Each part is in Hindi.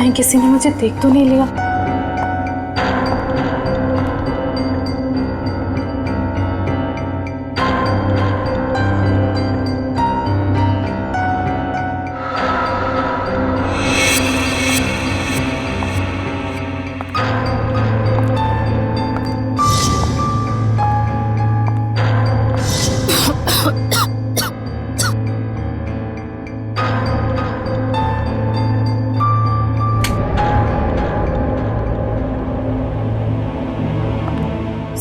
कहीं किसी ने मुझे देख तो नहीं लिया।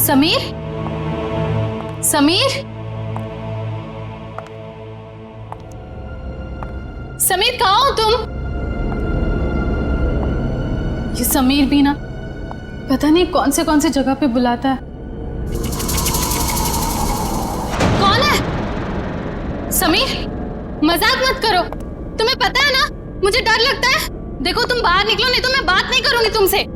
समीर, समीर, समीर कहाँ हो तुम? ये समीर भी ना पता नहीं कौन से जगह पे बुलाता है। कौन है? समीर, मजाक मत करो। तुम्हें पता है ना मुझे डर लगता है। देखो तुम बाहर निकलो नहीं तो मैं बात नहीं करूंगी तुमसे।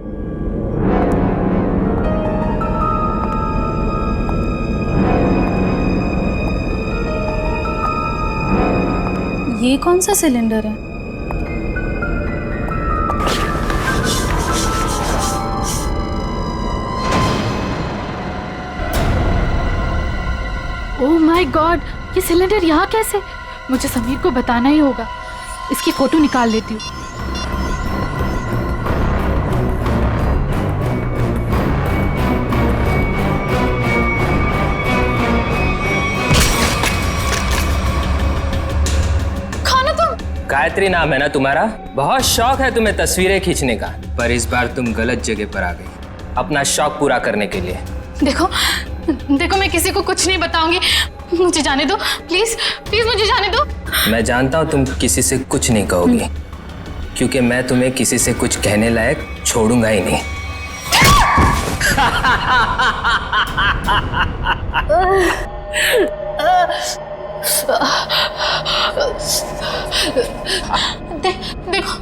ये कौन सा सिलेंडर है? ओह माय गॉड, ये सिलेंडर यहाँ कैसे? मुझे समीर को बताना ही होगा। इसकी फोटो निकाल लेती हूँ। गायत्री नाम है ना तुम्हारा? बहुत शौक है तुम्हें तस्वीरें खींचने का, पर इस बार तुम गलत जगह पर आ गई अपना शौक पूरा करने के लिए। देखो देखो, मैं किसी को कुछ नहीं बताऊंगी। मुझे जाने दो प्लीज, प्लीज मुझे जाने दो। मैं जानता हूँ तुम किसी से कुछ नहीं कहोगी, क्योंकि मैं तुम्हें किसी से कुछ कहने लायक छोड़ूंगा ही नहीं। देखो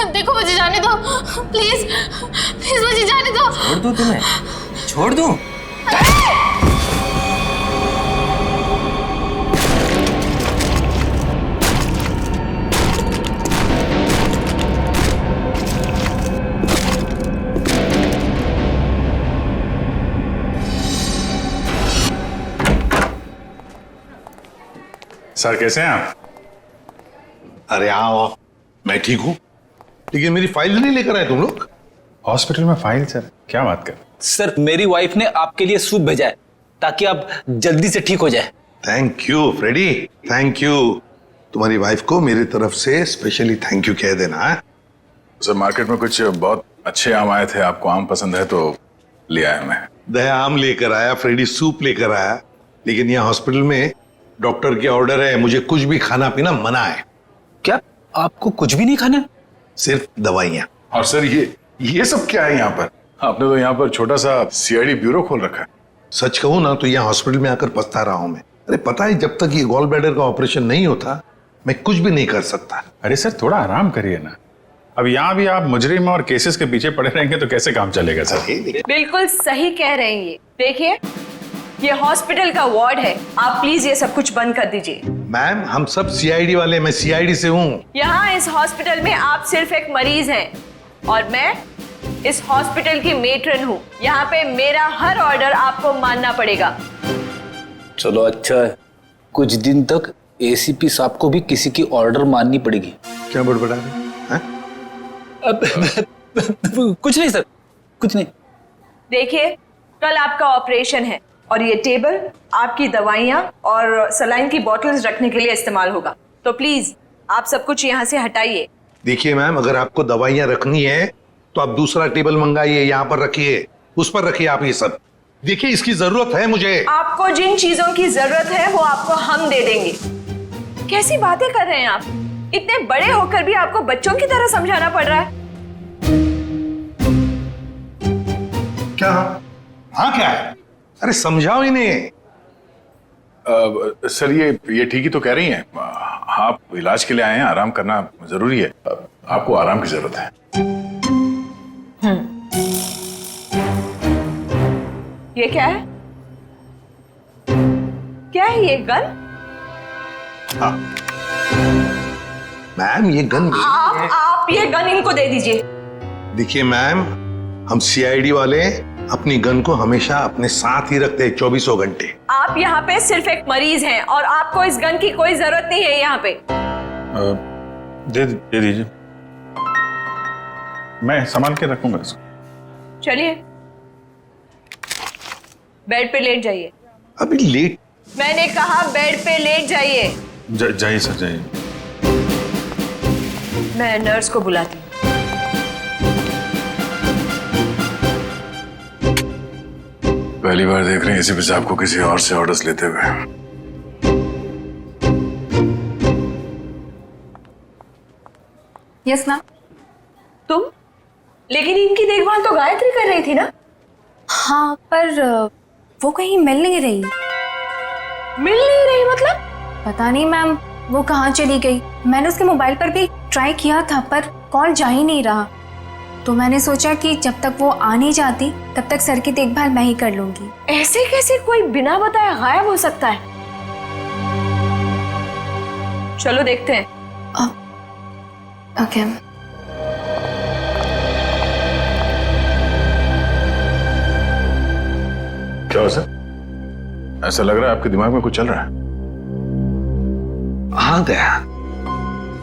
देखो, मुझे जाने दो प्लीज, प्लीज मुझे जाने दो। छोड़ दूं तुम्हें? छोड़ दूं? सर कैसे हैं आप? अरे आओ, मैं ठीक हूँ, लेकिन मेरी फाइल नहीं लेकर आए तुम लोग। हॉस्पिटल में फाइल? सर क्या बात कर। सर मेरी वाइफ ने आपके लिए सूप भेजा है ताकि आप जल्दी से ठीक हो जाए। Thank you Freddy, thank you. तुम्हारी वाइफ को मेरी तरफ से स्पेशली थैंक यू कह देना है। सर मार्केट में कुछ बहुत अच्छे आम आए थे, आपको आम पसंद है तो ले आया मैं। दया आम लेकर आया, फ्रेडी सूप लेकर आया, लेकिन यहाँ हॉस्पिटल में डॉक्टर के ऑर्डर है, मुझे कुछ भी खाना पीना मना है। क्या आपको कुछ भी नहीं खाना? सिर्फ दवाइयाँ। और सर ये सब क्या है यहाँ पर? आपने तो यहाँ पर छोटा सा सीआईडी ब्यूरो खोल रखा है। सच कहूँ ना तो यहाँ हॉस्पिटल में आकर पछता रहा हूँ मैं। अरे पता है, जब तक ये गॉल ब्लैडर का ऑपरेशन नहीं होता मैं कुछ भी नहीं कर सकता। अरे सर थोड़ा आराम करिए ना। अब यहाँ भी आप मुजरिम और केसेस के पीछे पड़े रहेंगे तो कैसे काम चलेगा सर? बिल्कुल सही कह रहे हैं ये। देखिए ये हॉस्पिटल का वार्ड है, आप प्लीज ये सब कुछ बंद कर दीजिए। मैम हम सब सीआईडी वाले, मैं सीआईडी से हूँ। यहाँ इस हॉस्पिटल में आप सिर्फ एक मरीज हैं और मैं इस हॉस्पिटल की मेट्रन हूँ। यहाँ पे मेरा हर ऑर्डर आपको मानना पड़ेगा। चलो अच्छा है, कुछ दिन तक एसीपी साहब को भी किसी की ऑर्डर माननी पड़ेगी। क्या बड़बड़ा रहे हैं? कुछ नहीं सर, कुछ नहीं। देखिए कल आपका ऑपरेशन है और ये टेबल आपकी दवाइयाँ और सलाइन की बॉटल्स रखने के लिए इस्तेमाल होगा, तो प्लीज आप सब कुछ यहाँ से हटाइए। देखिए मैम, अगर आपको दवाइयाँ रखनी है तो आप दूसरा टेबल मंगाइए, यहाँ पर रखिए, उस पर रखिए आप ये सब। देखिए इसकी जरूरत है मुझे। आपको जिन चीजों की जरूरत है वो आपको हम दे देंगे। कैसी बातें कर रहे हैं आप? इतने बड़े होकर भी आपको बच्चों की तरह समझाना पड़ रहा है। क्या? हाँ क्या है? अरे समझाओ इन्हें। सर ये ठीक ही तो कह रही हैं। आप इलाज के लिए आए हैं, आराम करना जरूरी है। आपको आराम की जरूरत है। ये क्या है? क्या है ये गन? हाँ मैम, ये गन आप आप ये गन इनको दे दीजिए। देखिए मैम, हम सीआईडी वाले अपनी गन को हमेशा अपने साथ ही रखते हैं 24 घंटे। आप यहाँ पे सिर्फ एक मरीज हैं और आपको इस गन की कोई जरूरत नहीं है यहाँ पे। दे दीजिए, मैं संभाल के रखूंगा इसको। चलिए बेड पे लेट जाइए। अभी लेट? मैंने कहा बेड पे लेट जाइए। जाइए सर, जाइए। मैं नर्स को बुलाती हूँ। पहली बार देख रहे हैं एसीपी साहब को किसी और से ऑर्डर्स लेते हुए। Yes ma'am. तुम? लेकिन इनकी देखभाल तो गायत्री कर रही थी ना? हाँ, पर वो कहीं मिल नहीं रही। मिल नहीं रही मतलब? पता नहीं मैम, वो कहाँ चली गई। मैंने उसके मोबाइल पर भी ट्राई किया था पर कॉल जा ही नहीं रहा। तो मैंने सोचा कि जब तक वो आ नहीं जाती तब तक सर की देखभाल मैं ही कर लूंगी। ऐसे कैसे कोई बिना बताए गायब हो सकता है? चलो देखते हैं। ओके। क्या हो सर? ऐसा लग रहा है आपके दिमाग में कुछ चल रहा है। हाँ दया,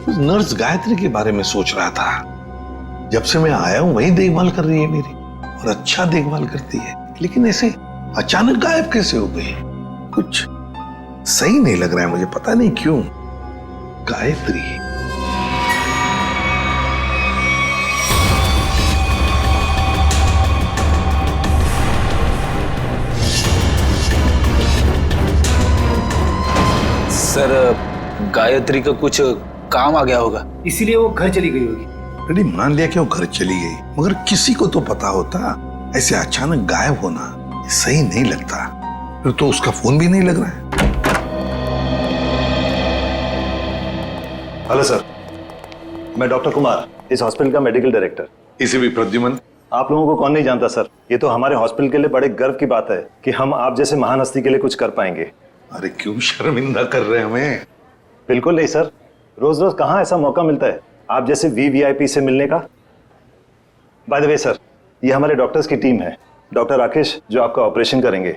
नर्स गायत्री के बारे में सोच रहा था। जब से मैं आया हूं वही देखभाल कर रही है मेरी, और अच्छा देखभाल करती है, लेकिन ऐसे अचानक गायब कैसे हो गई? कुछ सही नहीं लग रहा है मुझे, पता नहीं क्यों। गायत्री सर, गायत्री का कुछ काम आ गया होगा, इसीलिए वो घर चली गई होगी। अरे मान लिया कि वो घर चली गई, मगर किसी को तो पता होता। ऐसे अचानक गायब होना सही नहीं लगता। फिर तो उसका फोन भी नहीं लग रहा है। हेलो सर, मैं डॉक्टर कुमार, इस हॉस्पिटल का मेडिकल डायरेक्टर। इसे भी प्रद्युमन। आप लोगों को कौन नहीं जानता सर, ये तो हमारे हॉस्पिटल के लिए बड़े गर्व की बात है कि हम आप जैसे महान हस्ती के लिए कुछ कर पाएंगे। अरे क्यों शर्मिंदा कर रहे हैं हमें? बिल्कुल नहीं सर, रोज रोज कहाँ ऐसा मौका मिलता है आप जैसे वीवीआईपी से मिलने का। बाय द वे सर, ये हमारे डॉक्टर्स की टीम है। डॉक्टर राकेश जो आपका ऑपरेशन करेंगे,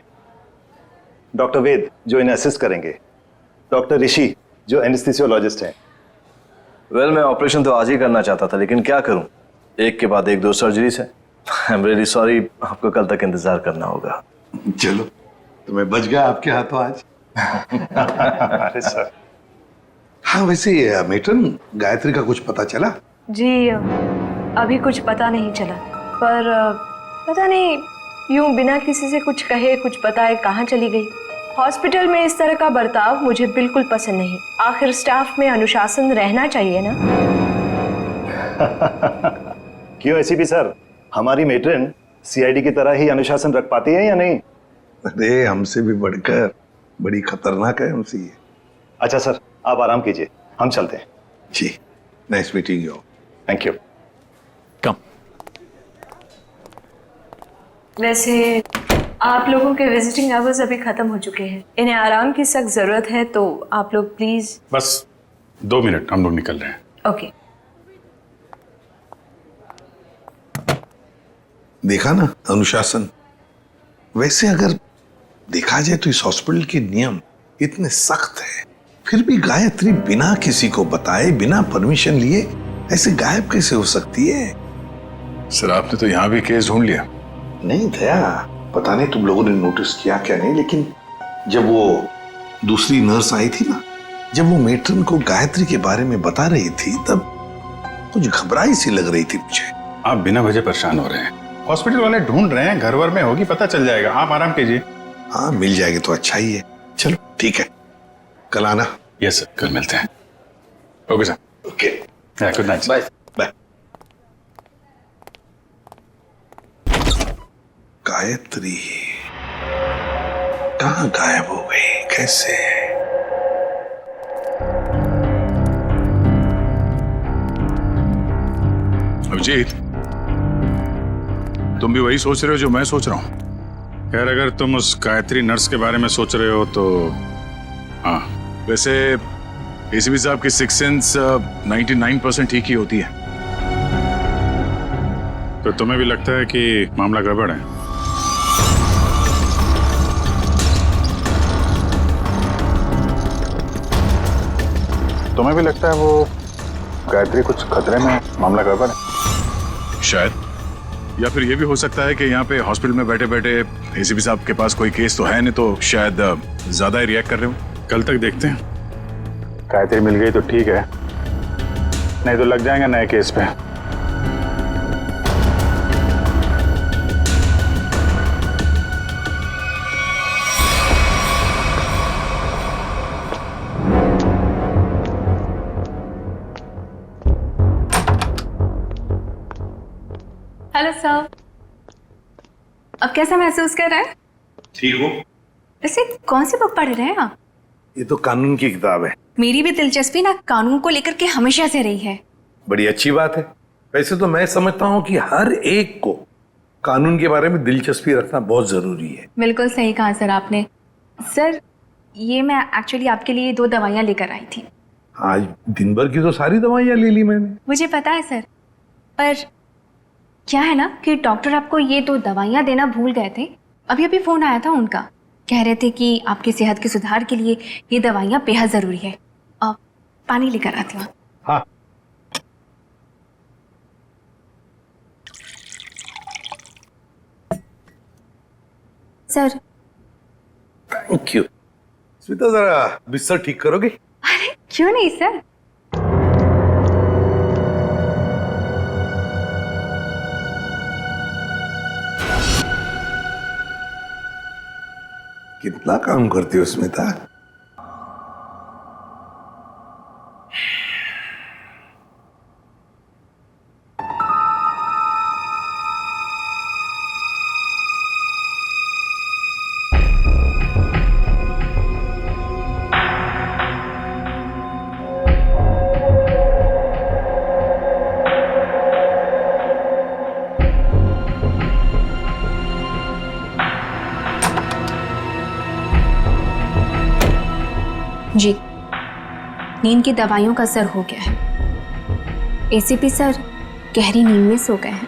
डॉक्टर वेद जो इन्हें असिस्ट करेंगे, डॉक्टर ऋषि जो एनेस्थीसियोलॉजिस्ट हैं। वेल, मैं ऑपरेशन तो आज ही करना चाहता था, लेकिन क्या करूं, एक के बाद एक 2 सर्जरीज है। आई एम रियली सॉरी, आपको कल तक इंतजार करना होगा। चलो, तो मैं बच गया आपके हाथों आज। अरे सर। हाँ, वैसे मेट्रन, गायत्री का कुछ पता चला? जी अभी कुछ पता नहीं चला, पर पता नहीं यूं बिना किसी से कुछ कहे कुछ बताए कहाँ चली गई। हॉस्पिटल में इस तरह का बर्ताव मुझे बिल्कुल पसंद नहीं। आखिर स्टाफ में अनुशासन रहना चाहिए ना। क्यों एसीपी सर, हमारी मेट्रन सीआईडी की तरह ही अनुशासन रख पाती है या नहीं? अरे हमसे भी बढ़कर बड़ी खतरनाक है हमसे ये। अच्छा सर, आप आराम कीजिए, हम चलते हैं। जी, nice meeting you. Thank you. Come. वैसे आप लोगों के विजिटिंग आवर्स अभी खत्म हो चुके हैं, इन्हें आराम की सख्त जरूरत है, तो आप लोग प्लीज। बस 2 मिनट, हम लोग निकल रहे हैं। ओके। देखा ना अनुशासन। वैसे अगर देखा जाए तो इस हॉस्पिटल के नियम इतने सख्त हैं, फिर भी गायत्री बिना किसी को बताए, बिना परमिशन लिए ऐसे गायब कैसे हो सकती है? सर, आपने तो यहाँ भी केस ढूंढ लिया। नहीं दया, पता नहीं तुम लोगों ने नोटिस किया क्या नहीं, लेकिन जब वो दूसरी नर्स आई थी ना, जब वो मेट्रन को गायत्री के बारे में बता रही थी, तब कुछ घबराई सी लग रही थी मुझे। आप बिना वजह परेशान हो रहे हैं। हॉस्पिटल वाले ढूंढ रहे हैं, घर वर में होगी, पता चल जाएगा। आप आराम कीजिए। हाँ, मिल जाएगी तो अच्छा ही है। चलो ठीक है, कल आना। यस सर, कल मिलते हैं। Okay sir. Okay, good night. Bye. Bye. Gayatri कहाँ गायब हो गई, कैसे? अभिजीत, तुम भी वही सोच रहे हो जो मैं सोच रहा हूँ? खैर, अगर तुम उस गायत्री नर्स के बारे में सोच रहे हो तो हाँ, वैसे एसीपी साहब की 6 सेंस 99% ठीक ही होती है। तो तुम्हें भी लगता है कि मामला गड़बड़ है? तुम्हें भी लगता है वो गायत्री कुछ खतरे में है, मामला गड़बड़ है? शायद। या फिर ये भी हो सकता है कि यहाँ पे हॉस्पिटल में बैठे बैठे एसीपी साहब के पास कोई केस तो है नहीं, तो शायद ज्यादा ही रिएक्ट कर रहे हो। कल तक देखते हैं। गायत्री मिल गई तो ठीक है, नहीं तो लग जाएंगे नए केस पे। हेलो सर, अब कैसा महसूस कर रहे हैं? ठीक हो? वैसे कौन सी बुक पढ़ रहे हैं आप? ये तो कानून की किताब है। मेरी भी दिलचस्पी ना कानून को लेकर के हमेशा से रही है। बड़ी अच्छी बात है। वैसे तो मैं समझता हूँ कि हर एक को कानून के बारे में दिलचस्पी रखना बहुत जरूरी है। बिल्कुल सही कहा सर आपने। सर, ये मैं एक्चुअली आपके लिए 2 दवाइयाँ लेकर आई थी। आज दिन भर की तो सारी दवाइयाँ ले ली मैंने। मुझे पता है सर, पर क्या है ना कि डॉक्टर आपको ये 2 दवाइयाँ देना भूल गए थे। अभी अभी फोन आया था उनका, कह रहे थे कि आपकी सेहत के सुधार के लिए ये दवाइयाँ बेहद जरूरी है। अब पानी लेकर आती हूँ। हाँ, सर। Thank you. स्मिता, जरा बिस्तर ठीक करोगे? अरे क्यों नहीं सर। कितना काम करती हो स्मिता? जी, नींद की दवाइयों का असर हो गया है। एसीपी सर गहरी नींद में सो गए हैं।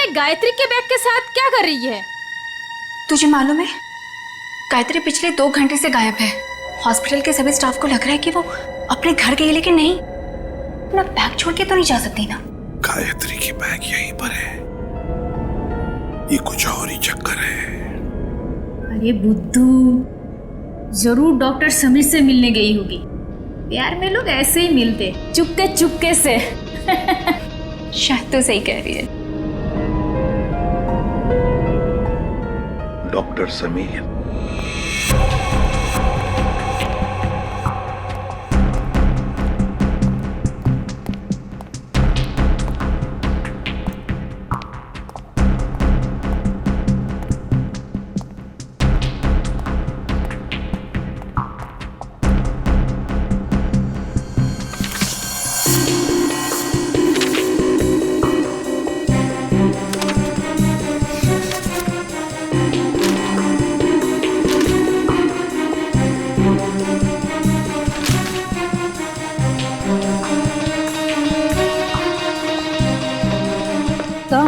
ये गायत्री के बैग के साथ क्या कर रही है? तुझे मालूम है, गायत्री पिछले 2 घंटे से गायब है। हॉस्पिटल के सभी स्टाफ को लग रहा है कि वो अपने घर गई, लेकिन नहीं, अपना बैग छोड़ के तो नहीं जा सकती ना। गायत्री की बैग यहीं पर है, ये कुछ और ही चक्कर है। अरे बुद्धू, जरूर डॉक्टर समीर से मिलने गई होगी। प्यार में लोग ऐसे ही मिलते, चुपके चुपके से। शायद तो सही कह रही है। डॉक्टर समीर,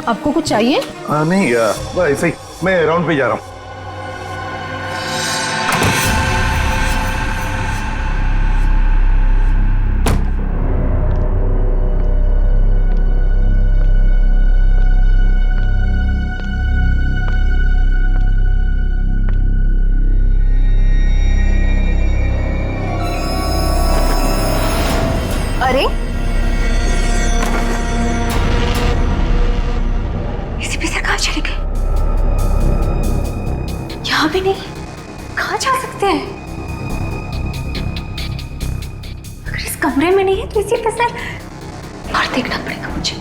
आपको कुछ चाहिए? नहीं, ऐसे ही मैं राउंड पे जा रहा हूँ। अरे एसीपी सर कहाँ चले गए? यहाँ भी नहीं, कहाँ जा सकते हैं? अगर इस कमरे में नहीं है तो एसीपी सर बाहर देखना पड़ेगा मुझे।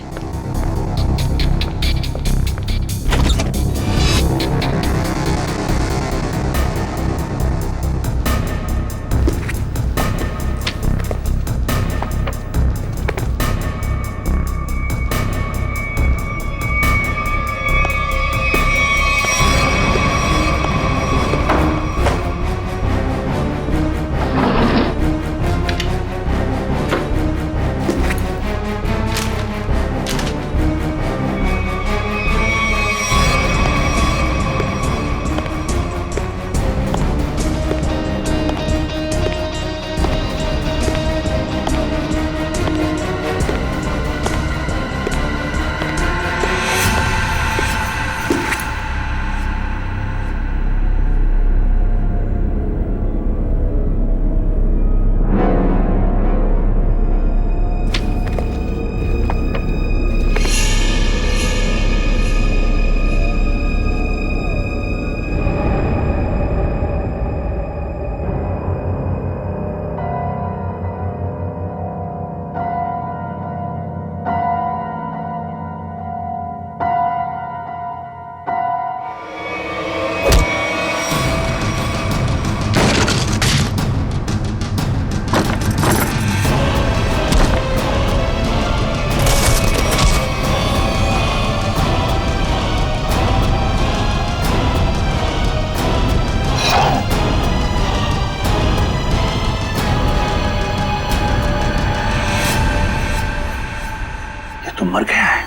तो मर गया है।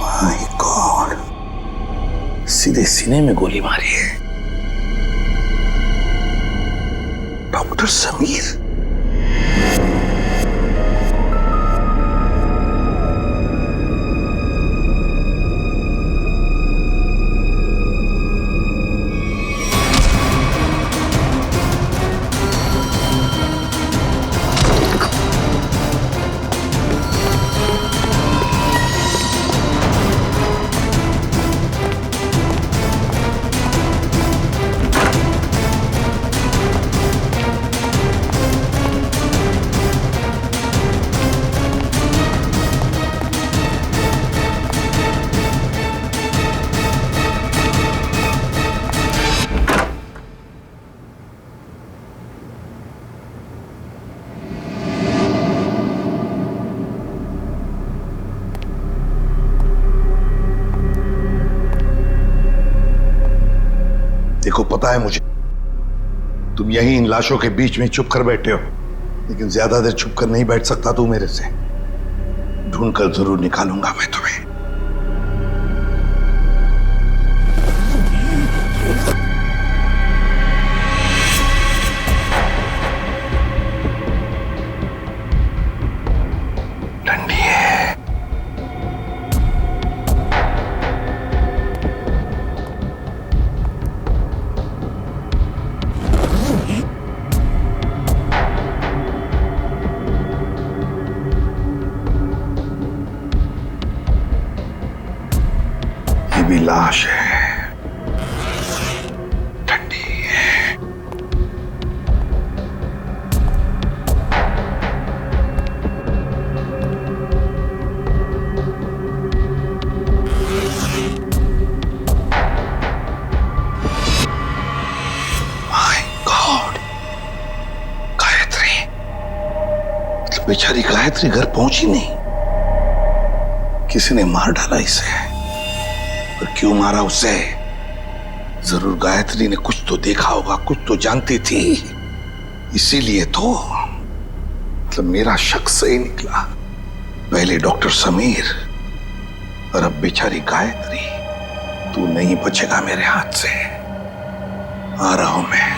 माय गॉड, सीधे सीने में गोली मारी है। डॉक्टर समीर, देखो पता है मुझे, तुम यहीं इन लाशों के बीच में चुप कर बैठे हो, लेकिन ज्यादा देर चुप कर नहीं बैठ सकता तू मेरे से। ढूंढकर जरूर निकालूंगा मैं तुम्हें। ठंडी है। ये भी लाश है, ठंडी है। माय गॉड, गायत्री, मतलब बेचारी गायत्री घर पहुंची नहीं। किसी ने मार डाला इसे। पर क्यों मारा उसे? जरूर गायत्री ने कुछ तो देखा होगा, कुछ तो जानती थी, इसीलिए तो। मतलब मेरा शक सही निकला। पहले डॉक्टर समीर और अब बेचारी गायत्री। तू नहीं बचेगा मेरे हाथ से। आ रहा हूं मैं।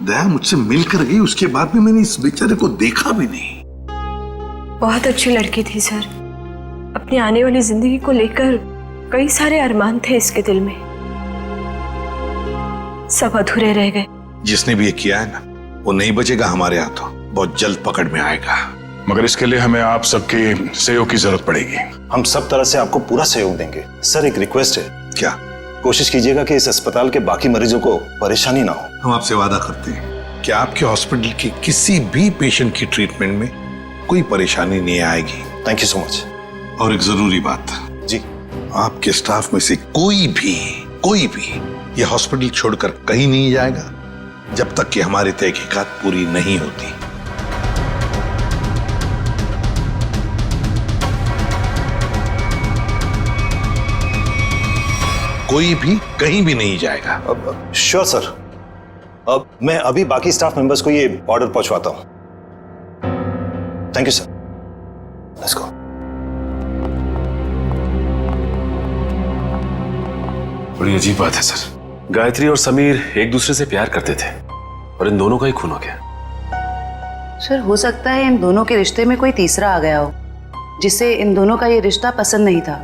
दया मुझसे मिलकर गई, उसके बाद में मैंने इस बेचारे को देखा भी नहीं। बहुत अच्छी लड़की थी सर। अपनी आने वाली जिंदगी को लेकर कई सारे अरमान थे इसके दिल में, सब अधूरे रह गए। जिसने भी ये किया है ना, वो नहीं बचेगा हमारे हाथों। बहुत जल्द पकड़ में आएगा। मगर इसके लिए हमें आप सबके सहयोग की जरूरत पड़ेगी। हम सब तरह से आपको पूरा सहयोग देंगे। सर एक रिक्वेस्ट है, क्या? कोशिश कीजिएगा कि इस अस्पताल के बाकी मरीजों को परेशानी ना हो। हम आपसे वादा करते हैं कि आपके हॉस्पिटल के किसी भी पेशेंट की ट्रीटमेंट में कोई परेशानी नहीं आएगी। Thank you so much. और एक जरूरी बात जी, आपके स्टाफ में से कोई भी ये हॉस्पिटल छोड़कर कहीं नहीं जाएगा जब तक कि हमारी तहकीकात पूरी नहीं होती। कोई भी कहीं भी नहीं जाएगा। Sure sir. अब मैं अभी बाकी स्टाफ मेंबर्स को ये ऑर्डर पहुंचवाता हूं। Thank you sir. Let's go. बड़ी अजीब बात है सर। गायत्री और समीर एक दूसरे से प्यार करते थे और इन दोनों का ही खून हो गया। सर हो सकता है इन दोनों के रिश्ते में कोई तीसरा आ गया हो, जिसे इन दोनों का ये रिश्ता पसंद नहीं था।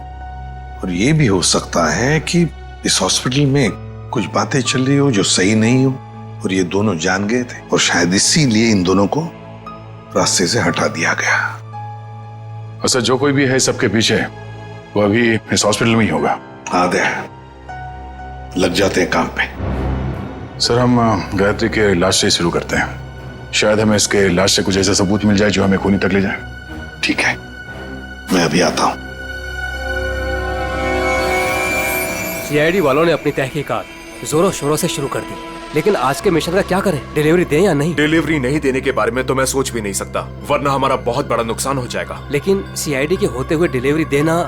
और ये भी हो सकता है कि इस हॉस्पिटल में कुछ बातें चल रही हो जो सही नहीं हो और ये दोनों जान गए थे और शायद इसीलिए इन दोनों को रास्ते से हटा दिया गया। अच्छा, जो कोई भी है सबके पीछे, वो अभी इस हॉस्पिटल में ही होगा। आदे लग जाते हैं काम पे। सर हम गायत्री के लाश से शुरू करते हैं। शायद हमें इसके लाश से कुछ ऐसा सबूत मिल जाए जो हमें खूनी तक ले जाए। ठीक है, मैं अभी आता हूं। सीआईडी वालों ने अपनी तहकीकात जोरों शोरों से शुरू कर दी, लेकिन आज के मिशन का क्या करें? डिलीवरी दें या नहीं? डिलीवरी नहीं देने के बारे में तो मैं सोच भी नहीं सकता, वरना हमारा बहुत बड़ा नुकसान हो जाएगा। लेकिन सीआईडी के होते हुए डिलीवरी देना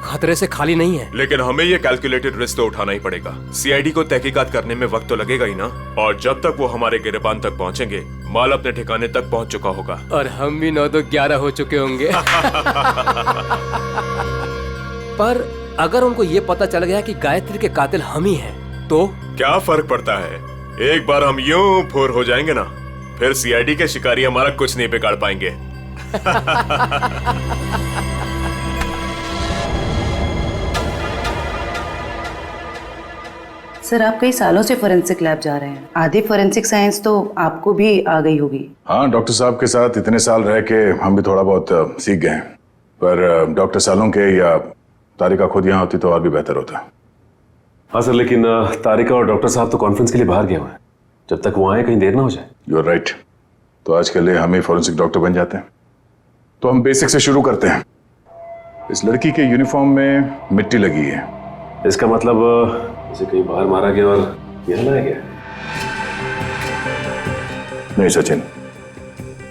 खतरे से खाली नहीं है। लेकिन हमें ये कैलकुलेटेड रिस्क तो उठाना ही पड़ेगा। सीआईडी को तहकीकात करने में वक्त तो लगेगा ही ना, और जब तक वो हमारे गिरबान तक पहुंचेंगे, माल अपने ठिकाने तक पहुंच चुका होगा और हम भी 9-2-11 हो चुके होंगे। पर अगर उनको ये पता चल गया कि गायत्री के कातिल हम ही हैं, तो क्या फर्क पड़ता है? एक बार हम यूं फुर हो जाएंगे ना, फिर सीआईडी के शिकारी हमारा कुछ नहीं बिगाड़ पाएंगे। सर आप कई सालों से फोरेंसिक लैब जा रहे हैं, आधी फोरेंसिक साइंस तो आपको भी आ गई होगी। हाँ, डॉक्टर साहब के साथ इतने साल रह के हम भी थोड़ा बहुत सीख गए हैं। पर डॉक्टर सालों के या तारिका खुद यहाँ होती तो और भी बेहतर होता। हाँ सर, लेकिन तारिका और डॉक्टर साहब तो कॉन्फ्रेंस के लिए बाहर गए हुए हैं। जब तक वो आए कहीं देर ना हो जाए। You are right. तो आज के लिए हम ही फोरेंसिक डॉक्टर बन जाते हैं। तो हम बेसिक से शुरू करते हैं। इस लड़की के यूनिफॉर्म में मिट्टी लगी है। इसका मतलब इसे कहीं बाहर मारा गया और यहाँ लाया गया। नहीं सचिन,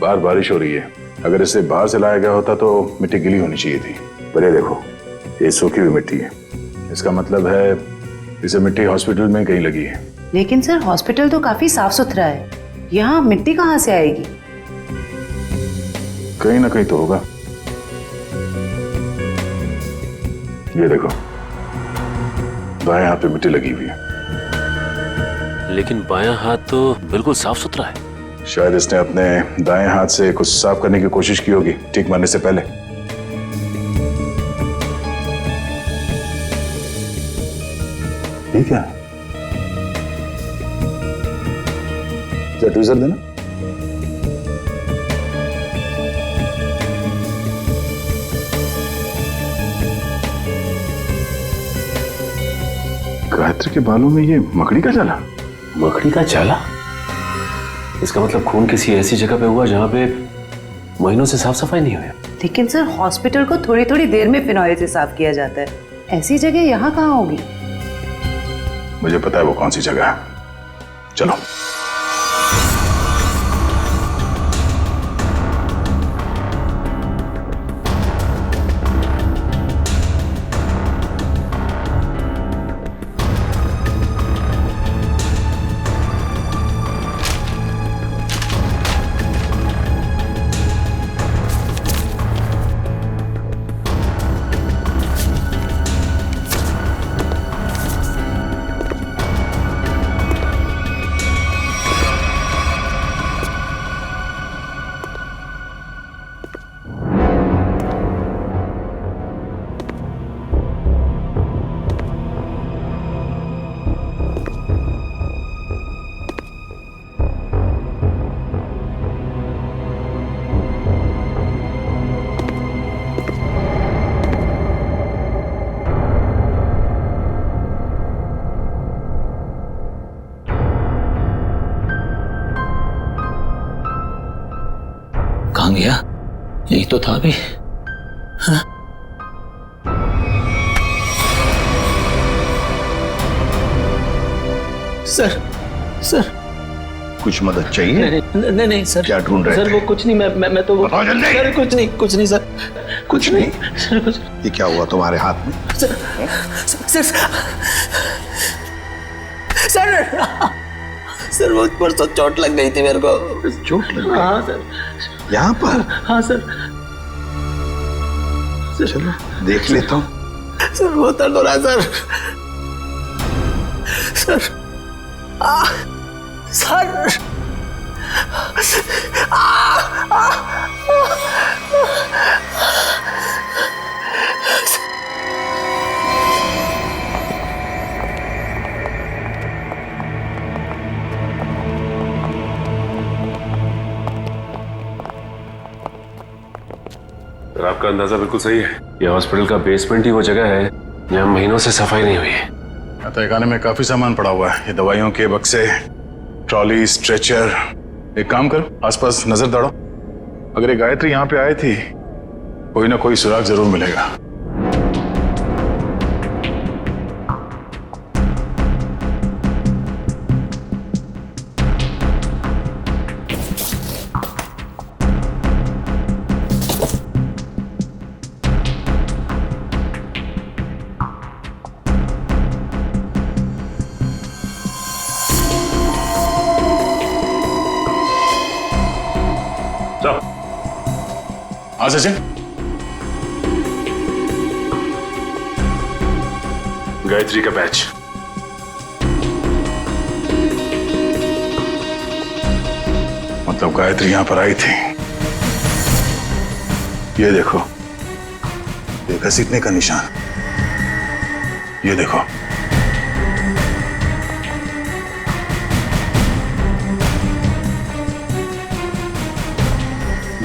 बाहर बारिश हो रही है। अगर इसे बाहर से लाया गया होता तो मिट्टी गीली होनी चाहिए थी। पर ये देखो, ये सूखी हुई मिट्टी है। इसका मतलब है इसे मिट्टी हॉस्पिटल में कहीं लगी है। लेकिन सर हॉस्पिटल तो काफी साफ सुथरा है, यहाँ मिट्टी कहाँ से आएगी? कहीं ना कहीं तो होगा। ये देखो, बाएं हाथ पे मिट्टी लगी हुई है। लेकिन बायां हाथ तो बिल्कुल साफ सुथरा है। शायद इसने अपने दाएं हाथ से कुछ साफ करने की कोशिश की होगी ठीक मारने से पहले। ठीक है, ट्वीजर देना। गायत्री के बालों में ये मकड़ी का जाला। मकड़ी का जाला? इसका मतलब खून किसी ऐसी जगह पे हुआ जहां पे महीनों से साफ सफाई नहीं हुई। लेकिन सर हॉस्पिटल को थोड़ी थोड़ी देर में फिनॉइल से साफ किया जाता है, ऐसी जगह यहाँ कहाँ होगी? मुझे पता है वो कौन सी जगह है। चलो। कहाँ गया? यही तो था अभी। हाँ? सर सर कुछ मदद चाहिए? नहीं नहीं सर। क्या ढूंढ रहे सर थे? वो कुछ नहीं, मैं तो बताओ जल्दी। सर कुछ नहीं सर। कुछ नहीं? सर कुछ। ये क्या हुआ तुम्हारे हाथ में? सर सर सर वो परसों चोट लग गई थी मेरे को। चोट लग गई? हाँ सर। यहाँ पर? हाँ सर। चलो देख लेता हूँ। सर बहुत दर्द हो रहा है सर। सर सर आपका अंदाजा बिल्कुल सही है। ये हॉस्पिटल का बेसमेंट ही वो जगह है जहाँ महीनों से सफाई नहीं हुई है। तहखाने में काफी सामान पड़ा हुआ है। ये दवाइयों के बक्से, ट्रॉली, स्ट्रेचर। एक काम करो, आसपास नजर दौड़ो। अगर ये गायत्री यहाँ पे आई थी, कोई ना कोई सुराग जरूर मिलेगा। हाँ सचिन, गायत्री का बैच। मतलब गायत्री यहां पर आई थी। ये देखो, ये घसीटने का निशान। ये देखो,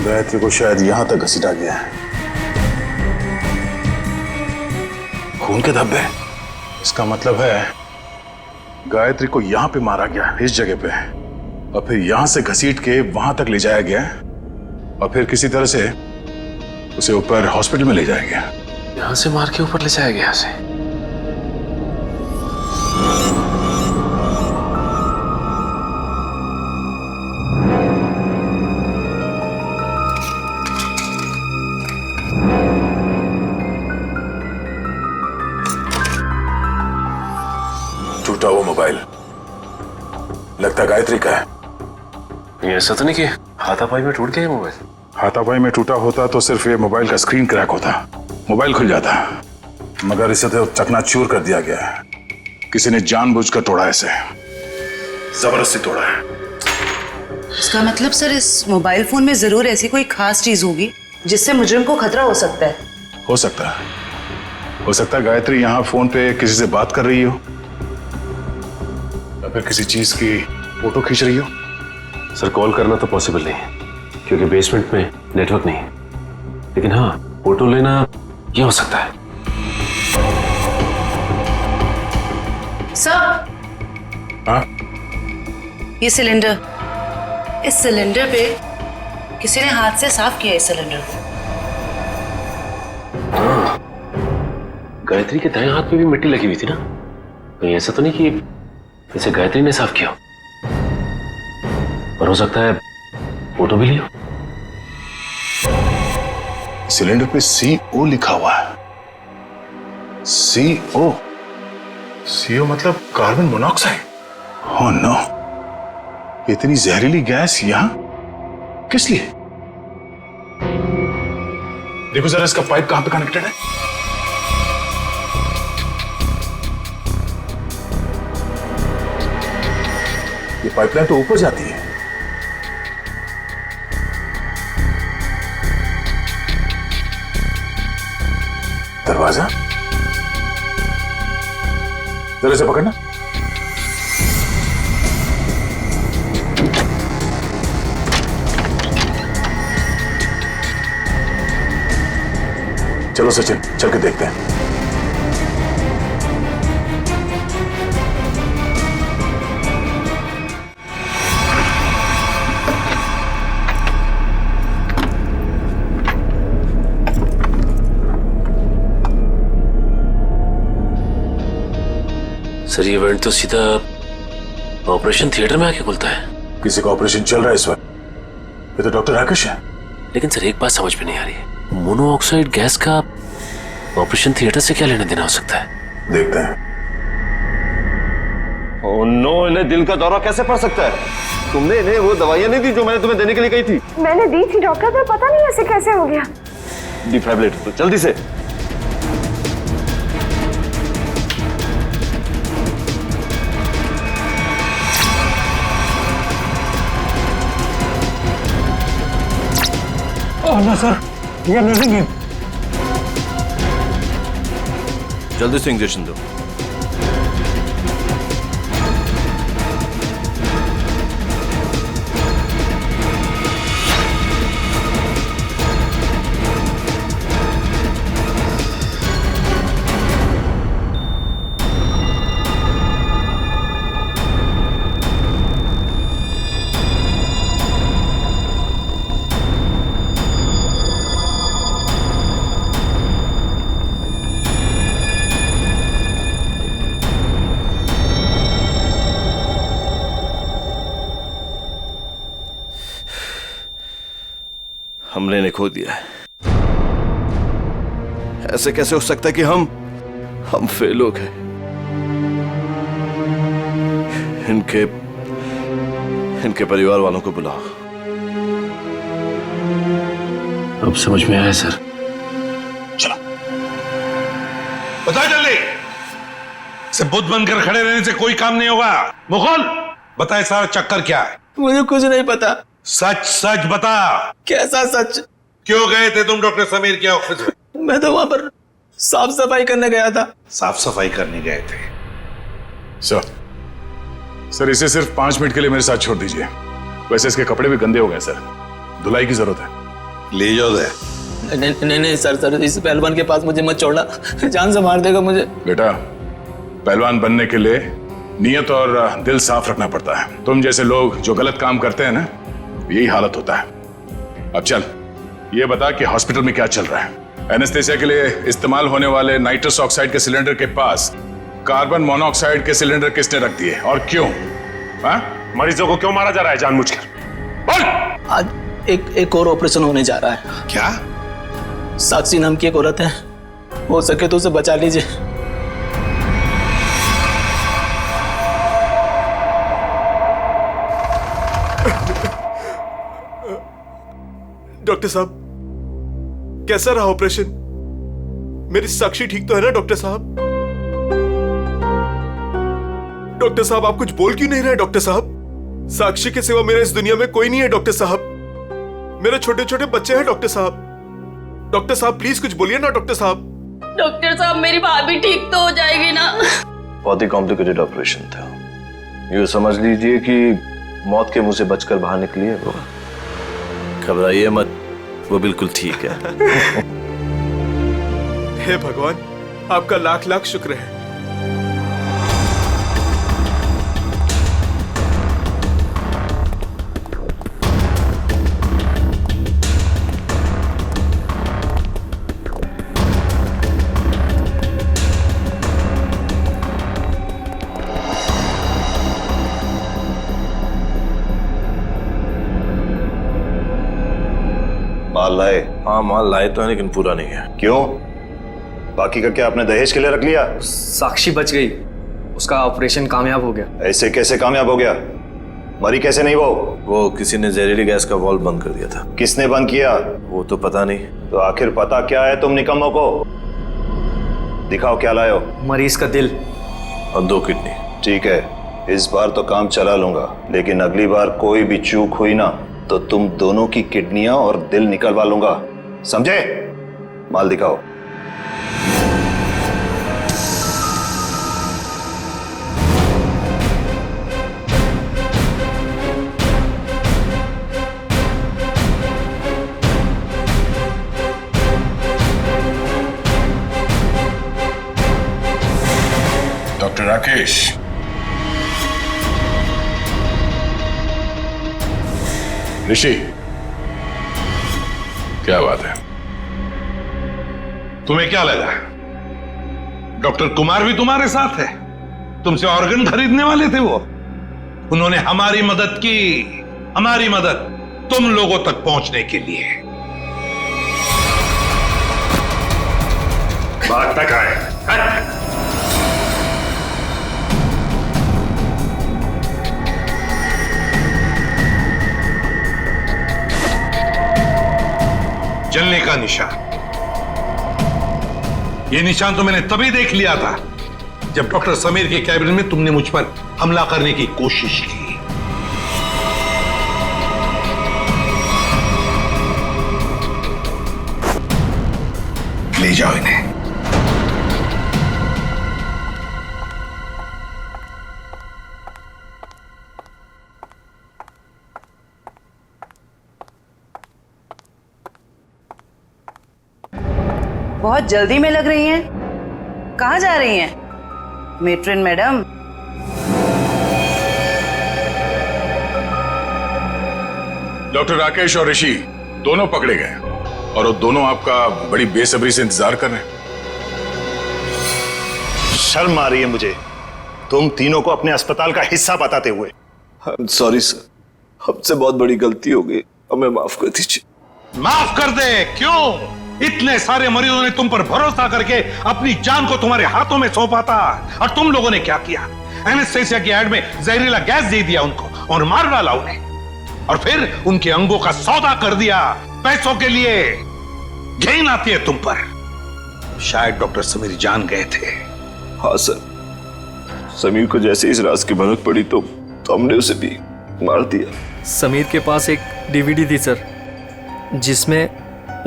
गायत्री को शायद यहां तक घसीटा गया है। खून के धब्बे, इसका मतलब है गायत्री को यहां पे मारा गया, इस जगह पे, और फिर यहां से घसीट के वहां तक ले जाया गया, और फिर किसी तरह से उसे ऊपर हॉस्पिटल में ले जाया गया। यहां से मार के ऊपर ले जाया गया उसे। टूटा वो मोबाइल लगता गायत्री का है। ये ऐसा तो नहीं कि हाथापाई में टूट गया ये मोबाइल? हाथापाई में टूटा होता तो सिर्फ ये मोबाइल का स्क्रीन क्रैक होता, मोबाइल खुल जाता, मगर इसे तो चकनाचूर कर दिया गया है। किसी ने जानबूझकर तोड़ा है इसे, जबरदस्ती तोड़ा है। इसका मतलब सर इस मोबाइल फोन में जरूर ऐसी कोई खास चीज होगी जिससे मुजरिम को खतरा हो सकता है। हो सकता है, हो सकता है गायत्री यहाँ फोन पे किसी से बात कर रही हो, या फिर किसी चीज की फोटो खींच रही हो। सर कॉल करना तो पॉसिबल नहीं है क्योंकि बेसमेंट में नेटवर्क नहीं है, लेकिन हाँ फोटो लेना ये हो सकता है। सर, हाँ? ये सिलेंडर, इस सिलेंडर पे किसी ने हाथ से साफ किया है इस सिलेंडर को। हाँ, गायत्री के दाएं हाथ पे भी मिट्टी लगी हुई थी ना, कहीं ऐसा तो नहीं कि इसे गायत्री ने साफ किया, पर हो सकता है फोटो भी लियो। सिलेंडर पे CO लिखा हुआ है। CO, CO मतलब कार्बन मोनोऑक्साइड। ओह नो, इतनी जहरीली गैस यहां किस लिए? देखो जरा इसका पाइप कहां पे कनेक्टेड है। ये पाइपलाइन तो ऊपर जाती है। दरवाजा जरा से पकड़ना। चलो सचिन, चल के देखते हैं। सर ये इवेंट तो सीधा ऑपरेशन थिएटर में आके खुलता है। किसी का ऑपरेशन चल रहा है इस वक्त। ये तो डॉक्टर राकेश है। लेकिन सर एक बात समझ में नहीं आ रही है, मोनोऑक्साइड गैस का ऑपरेशन थिएटर से क्या लेना देना हो सकता है? देखते हैं। ओह नो, इन्हें दिल का दौरा कैसे पड़ सकता है? तुमने इन्हें वो दवाइयां नहीं दी जो मैंने तुम्हें देने के लिए कही थी? मैंने दी थी डॉक्टर, पर पता नहीं ऐसे कैसे हो गया। डिफाइब्रिलेटर तो जल्दी से। सर ये नर्सिंग है। जल्दी से इंजेक्शन दो। हमले ने खो दिया है। ऐसे कैसे हो सकता है कि हम फेल हो गए? इनके परिवार वालों को बुलाओ। अब समझ में आया सर। चलो बताओ जल्दी। से बुद्ध बनकर खड़े रहने से कोई काम नहीं होगा। मुगल बताए सारा चक्कर क्या है? मुझे कुछ नहीं पता। सच सच बता। कैसा सच? क्यों गए थे तुम डॉक्टर समीर के ऑफिस में? मैं तो वहां पर साफ सफाई करने गया था। साफ सफाई करने गए थे? सर इसे सिर्फ 5 मिनट के लिए मेरे साथ छोड़ दीजिए। वैसे इसके कपड़े भी गंदे हो गए सर, धुलाई की जरूरत है। ले जाओ दे। नहीं नहीं सर, इस पहलवान के पास मुझे मत छोड़ना, जान से मार देगा मुझे। बेटा, पहलवान बनने के लिए नियत और दिल साफ रखना पड़ता है। तुम जैसे लोग जो गलत काम करते हैं ना, यही हालत होता है। अब चल, ये बता कि हॉस्पिटल में क्या चल रहा है? एनेस्थेसिया के लिए इस्तेमाल होने वाले नाइट्रस ऑक्साइड के सिलेंडर के पास कार्बन मोनोऑक्साइड के सिलेंडर किसने रख दिए और क्यों? हाँ? मरीजों को क्यों मारा जा रहा है जानबूझकर? बोल। आज एक और ऑपरेशन होने जा रहा है। क्या? साक्षी नाम की एक औरत है, हो सके तो उसे बचा लीजिए। डॉक्टर साहब, कैसा रहा ऑपरेशन? मेरी साक्षी ठीक तो है ना डॉक्टर साहब? डॉक्टर साहब, आप कुछ बोल क्यों नहीं रहे डॉक्टर साहब? साक्षी के सिवा मेरे इस दुनिया में कोई नहीं है डॉक्टर साहब। मेरे छोटे छोटे बच्चे हैं डॉक्टर साहब। डॉक्टर साहब प्लीज कुछ बोलिए ना डॉक्टर साहब। डॉक्टर साहब, मेरी भाभी ठीक तो हो जाएगी ना? बहुत ही कॉम्प्लिकेटेड ऑपरेशन था। यूँ समझ लीजिए कि मौत के मुंह से बचकर बाहर निकली है वो। घबराइए मत, वो बिल्कुल ठीक है। हे भगवान, आपका लाख लाख शुक्र है। माल लाए? हाँ माल लाए तो है, लेकिन पूरा नहीं है। क्यों? बाकी का क्या आपने दहेज के लिए रख लिया? साक्षी बच गई, उसका ऑपरेशन कामयाब हो गया। ऐसे कैसे कामयाब हो गया? मरी कैसे नहीं वो किसी ने जहरीली गैस का वाल्व बंद कर दिया था। किसने बंद किया? वो तो पता नहीं। तो आखिर पता क्या है तुम निकम्मों को? दिखाओ क्या लाए हो। मरीज का दिल और 2 किडनी। ठीक है, इस बार तो काम चला लूंगा, लेकिन अगली बार कोई भी चूक हुई ना तो तुम दोनों की किडनियां और दिल निकलवा लूंगा, समझे? माल दिखाओ। डॉक्टर राकेश, ऋषि, क्या बात है? तुम्हें क्या लगा डॉक्टर कुमार भी तुम्हारे साथ है? तुमसे ऑर्गन खरीदने वाले थे वो। उन्होंने हमारी मदद की, हमारी मदद तुम लोगों तक पहुंचने के लिए। बात तक आए। जलने का निशान, ये निशान तो मैंने तभी देख लिया था जब डॉक्टर समीर के कैबिन में तुमने मुझ पर हमला करने की कोशिश की। ले जाओ इन्हें। बहुत जल्दी में लग रही हैं। कहाँ जा रही हैं मेट्रिन मैडम? डॉक्टर राकेश और ऋषि दोनों पकड़े गए और वो दोनों आपका बड़ी बेसब्री से इंतजार कर रहे हैं। शर्म आ रही है मुझे तुम तीनों को अपने अस्पताल का हिस्सा बताते हुए। सॉरी सर, हमसे बहुत बड़ी गलती हो गई, हमें माफ कर दीजिए। माफ कर दे? क्यों? इतने सारे मरीजों ने तुम पर भरोसा करके अपनी जान को तुम्हारे हाथों में सौंपा था, और तुम लोगों ने क्या किया? एनेस्थेसिया की एड में जहरीला गैस दे दिया उनको और मार डाला उन्हें, और फिर उनके अंगों का सौदा कर दिया पैसों के लिए। घिन आती है तुम पर। शायद डॉक्टर समीर जान गए थे। हाँ सर, समीर को जैसे इस राज की भनक पड़ी तो हमने उसे भी मार दिया। समीर के पास एक डीवीडी थी सर, जिसमें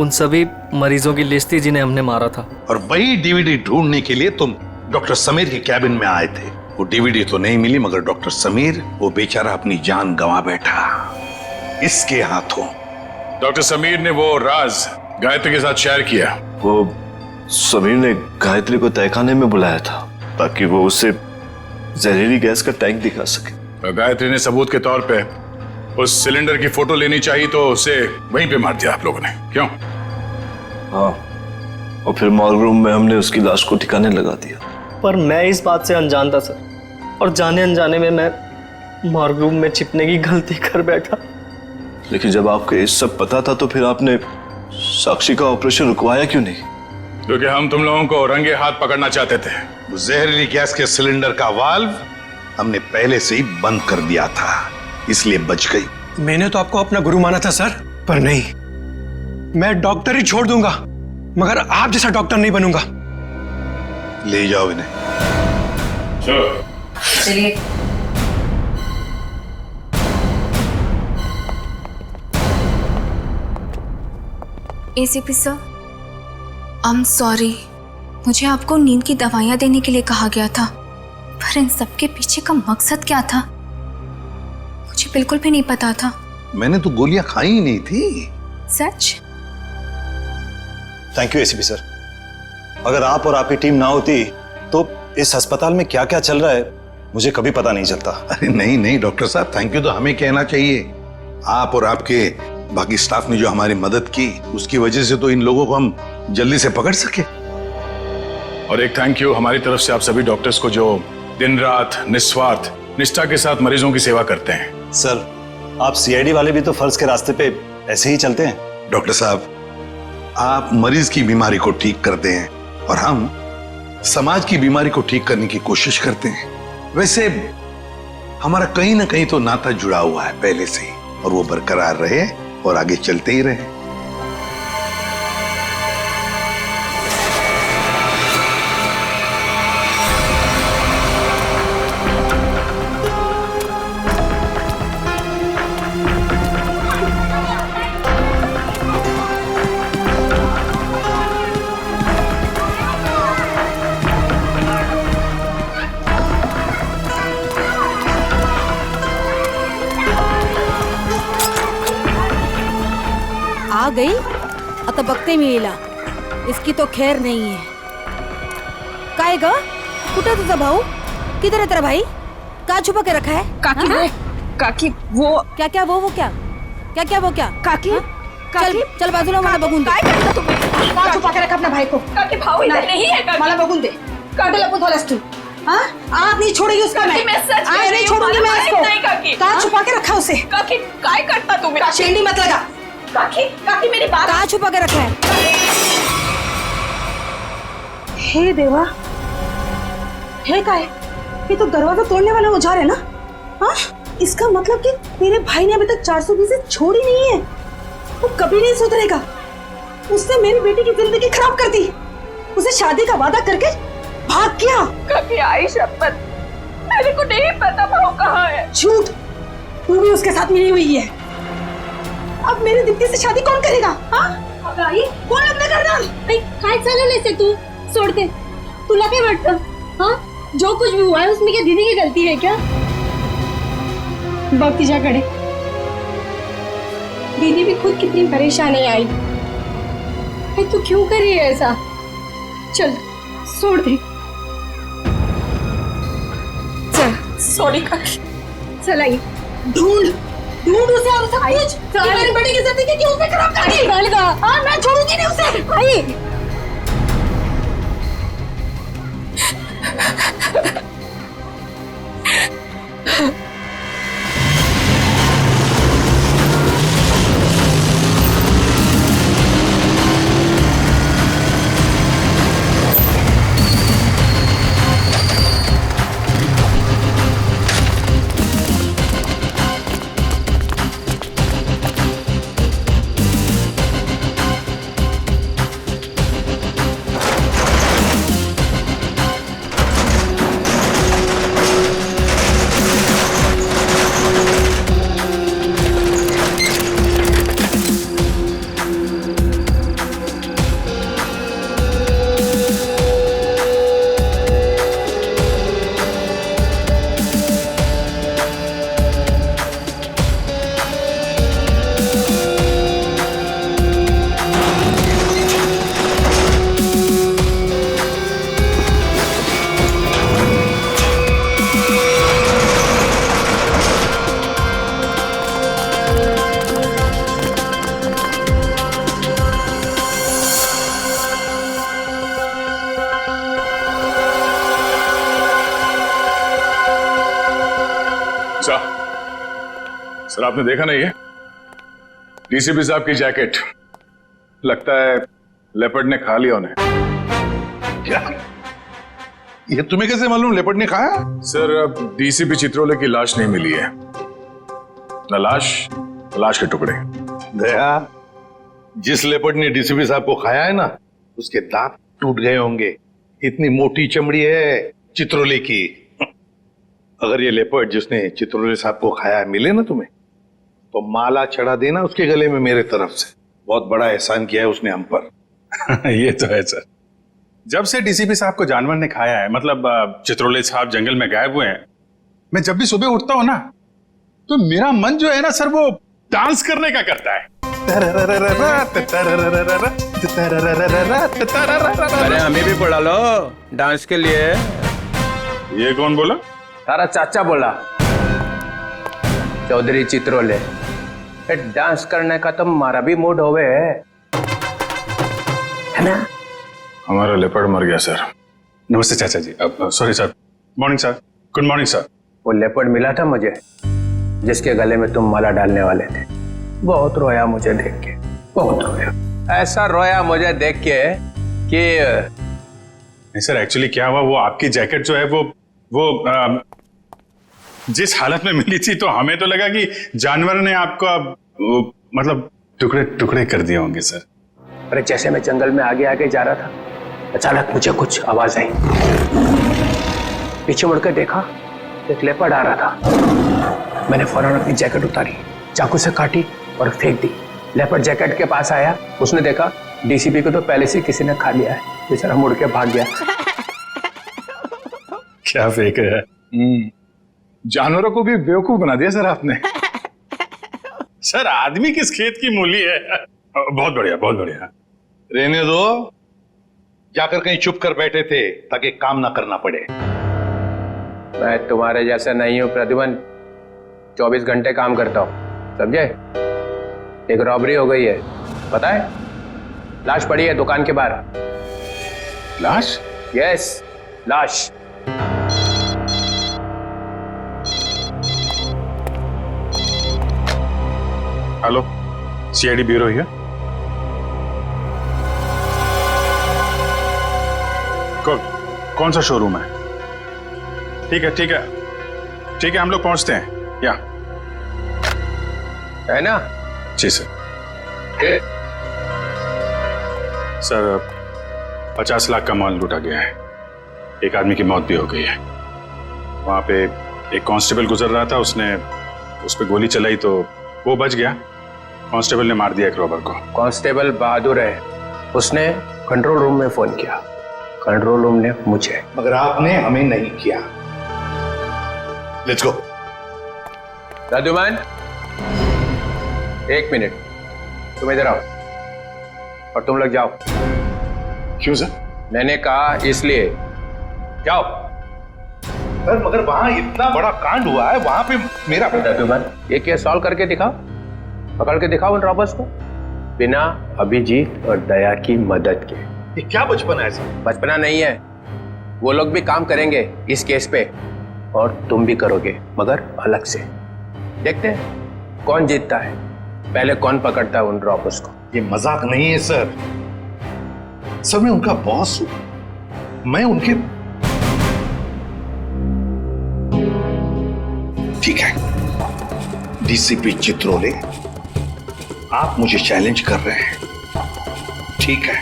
उन सभी मरीजों की लिस्ट थी जिन्हें हमने मारा था। और वही डीवीडी ढूंढने के लिए तुम डॉक्टर समीर के कैबिन में आए थे। वो डीवीडी तो नहीं मिली, मगर डॉक्टर समीर वो बेचारा अपनी जान गंवा बैठा इसके हाथों। डॉक्टर समीर ने वो राज गायत्री के साथ शेयर किया। वो समीर ने गायत्री को तहखाने में बुलाया था ताकि वो उसे जहरीली गैस का टैंक दिखा सके। और गायत्री ने सबूत के तौर पे उस सिलेंडर की फोटो लेनी चाहिए तो उसे वहीं पे मार दिया आप लोगों ने, क्यों? हाँ, और फिर मॉर्ग रूम में हमने उसकी लाश को ठिकाने लगा दिया। पर मैं इस बात से अनजान था सर, और जाने अनजाने में मैं मॉर्ग रूम में छिपने की गलती कर बैठा। लेकिन जब आपको ये सब पता था तो फिर आपने साक्षी का ऑपरेशन रुकवाया क्यों नहीं? क्योंकि हम तुम लोगों को रंगे हाथ पकड़ना चाहते थे। वो जहरीली गैस के सिलेंडर का वाल्व हमने पहले से ही बंद कर दिया था, इसलिए बच गई। मैंने तो आपको अपना गुरु माना था सर, पर नहीं, मैं डॉक्टर ही छोड़ दूंगा मगर आप जैसा डॉक्टर नहीं बनूंगा। ले जाओ इन्हें। चलिए। ACP sir, I am sorry, मुझे आपको नींद की दवाइयाँ देने के लिए कहा गया था, पर इन सब के पीछे का मकसद क्या था मुझे बिल्कुल भी नहीं पता था। मैंने तो गोलियां खाई ही नहीं थी। सच? Thank you ACP sir. अगर आप और आपकी टीम ना होती तो इस अस्पताल में क्या क्या चल रहा है मुझे कभी पता नहीं चलता। अरे नहीं नहीं डॉक्टर साहब, थैंक यू तो हमें कहना चाहिए। आप और आपके बाकी स्टाफ ने जो हमारी मदद की उसकी वजह से तो इन लोगों को हम जल्दी से पकड़ सके। और एक थैंक यू हमारी तरफ से आप सभी डॉक्टर्स को जो दिन रात निस्वार्थ निष्ठा के साथ मरीजों की सेवा करते हैं। सर, आप सीआईडी वाले भी तो फर्ज के रास्ते पे ऐसे ही चलते हैं। डॉक्टर साहब, आप मरीज की बीमारी को ठीक करते हैं और हम समाज की बीमारी को ठीक करने की कोशिश करते हैं। वैसे हमारा कहीं ना कहीं तो नाता जुड़ा हुआ है पहले से ही, और वो बरकरार रहे और आगे चलते ही रहे। आ गई आता बघते मी हिला, इसकी तो खैर नहीं है। काय ग, कुठे तुझा भाऊ? किधर है तेरा भाई? कहाँ छुपा के रखा है? काकी हाँ? काकी वो क्या क्या वो क्या क्या क्या वो क्या? काकी हाँ? चल चल बाजूला, मला बघून दे। काय करता तुम्ही? कहाँ छुपा के रखा अपना भाई को? काकी भाऊ इधर नहीं है काकी। मला बघून दे। कुठे लपून ठेवलास तू? हाँ? आप नहीं छोड़ेगी उसका मैं। मैं सच कह आज रही नहीं हूँ, छोड़ूंगी मैं मला इसको। माहित नहीं काकी। कहाँ छुपा के रखा उसे? काकी काय करता तुम्ही? शेंडी मत लगा। काकी काकी मेरी बात। कहाँ छुपा के रखा है? हे देवा, है काय? ये तो दरवाजा तोड़ने वाला औजार है ना? हाँ? इसका मतलब कि मेरे भाई ने अभी तक 420 छोड़ी नहीं है। वो कभी नहीं सुधरेगा। उसने मेरी बेटी की जिंदगी खराब कर दी। उसे शादी का वादा करके भाग गया। काकी आई शपथ, मेरे को नहीं पता भाऊ कहाँ है। झूठ, तू भी उसके साथ मिली हुई है। अब मेरी दीप्ति से शादी कौन करेगा? हाँ? आई कौन लग्न करणार? काय चालवलंयस ते तू? सोड दे. तुला काय वाटतं? हाँ? जो कुछ भी हुआ है उसमें क्या दीदी की गलती है क्या? बघ तिच्याकडे. दीदी भी खुद कितनी परेशान है आई. अरे तू क्यों कर रही है ऐसा? चल छोड़ दे. चल सॉरी काकी. चल आई. ढूंढ उसे और सब कुछ। मेरी बेटी की जिंदगी क्यों उसे खराब कर दी? हाँ, मैं छोड़ूंगी नहीं उसे। आई सर आपने देखा नहीं है डीसीपी साहब की जैकेट? लगता है लेपर्ड ने खा लिया उन्हें। क्या? ये तुम्हें कैसे मालूम लेपर्ड ने खाया? सर अब डीसीपी चित्रोले की लाश नहीं मिली है। न लाश के टुकड़े। दया, जिस लेपर्ड ने डीसीपी साहब को खाया है ना, उसके दांत टूट गए होंगे। इतनी मोटी चमड़ी है चित्रोले की। अगर ये लेपर्ड जिसने चित्रोले साहब को खाया है मिले ना तुम्हें, तो माला चढ़ा देना उसके गले में मेरे तरफ से। बहुत बड़ा एहसान किया है उसने हम पर। ये तो है सर। जब से डीसीपी साहब को जानवर ने खाया है, मतलब चित्रोले साहब जंगल में गायब हुए हैं, मैं जब भी सुबह उठता हूं ना, तो मेरा मन जो है ना सर, वो डांस करने का करता है। अरे हमें भी बुला लो डांस के लिए। ये कौन बोला? तारा चाचा बोला, चौधरी चित्रोले। डांस करने का तो हमारा भी मूड होवे है ना? हमारा लेपर्ड मर गया सर। नमस्ते चाचा जी। Sorry sir. Morning sir. Good morning sir. वो लेपर्ड मिला था मुझे जिसके गले में तुम माला डालने वाले थे। बहुत रोया मुझे देख के, बहुत रोया। ऐसा रोया मुझे देख के कि नहीं सर, एक्चुअली क्या हुआ, वो आपकी जैकेट जो है वो जिस हालत में मिली थी, तो हमें तो लगा कि जानवर ने आपको मतलब टुकड़े टुकड़े कर दिए होंगे सर। अरे जैसे मैं जंगल में आगे आगे जा रहा था, अचानक मुझे कुछ आवाज आई। पीछे मुड़कर देखा, एक लेपर्ड आ रहा था। मैंने फौरन अपनी जैकेट उतारी, चाकू से काटी और फेंक दी। लेपर्ड जैकेट के पास आया, उसने देखा डीसीपी को तो पहले से किसी ने खा लिया है। बेचारा मुड़ के भाग गया। क्या फेंक है? जानवरों को भी बेवकूफ बना दिया सर आपने। सर आदमी किस खेत की मूली है। बहुत बढ़िया, बहुत बढ़िया। रहने दो, जाकर कहीं चुप कर बैठे थे ताकि काम ना करना पड़े। मैं तुम्हारे जैसा नहीं हूं प्रद्युमन, 24 घंटे काम करता हूं, समझे? एक रॉबरी हो गई है, पता है? लाश पड़ी है दुकान के बाहर। लाश? यस, लाश। हेलो, सीआईडी ब्यूरो है? कौन सा शोरूम है? ठीक है ठीक है ठीक है, हम लोग पहुंचते हैं। या है ना? जी सर। सर 50 लाख का माल लूटा गया है। एक आदमी की मौत भी हो गई है। वहां पे एक कांस्टेबल गुजर रहा था, उसने उस पर गोली चलाई तो वो बच गया। कांस्टेबल ने मार दिया एक रॉबर को। कांस्टेबल बहादुर है, उसने कंट्रोल रूम में फोन किया, कंट्रोल रूम ने मुझे। मगर आपने हमें नहीं किया। Let's go. प्रद्युमन, एक मिनट, तुम इधर आओ और तुम लोग जाओ। क्यों सर? मैंने कहा इसलिए, जाओ। सर मगर वहां इतना बड़ा कांड हुआ है, वहां पे मेरा प्रद्युमन, ये केस सॉल्व करके दिखाओ, पकड़ के दिखाओ उन रॉबर्स को, बिना अभिजीत और दया की मदद के। ये क्या बचपना है सर? बचपना नहीं है, वो लोग भी काम करेंगे इस केस पे और तुम भी करोगे, मगर अलग से। देखते हैं कौन जीतता है, पहले कौन पकड़ता है उन रॉबर्स को। ये मजाक नहीं है सर। सर मैं उनका बॉस हूं, मैं उनके। ठीक है डीसीपी चित्रोले, आप मुझे चैलेंज कर रहे हैं, ठीक है,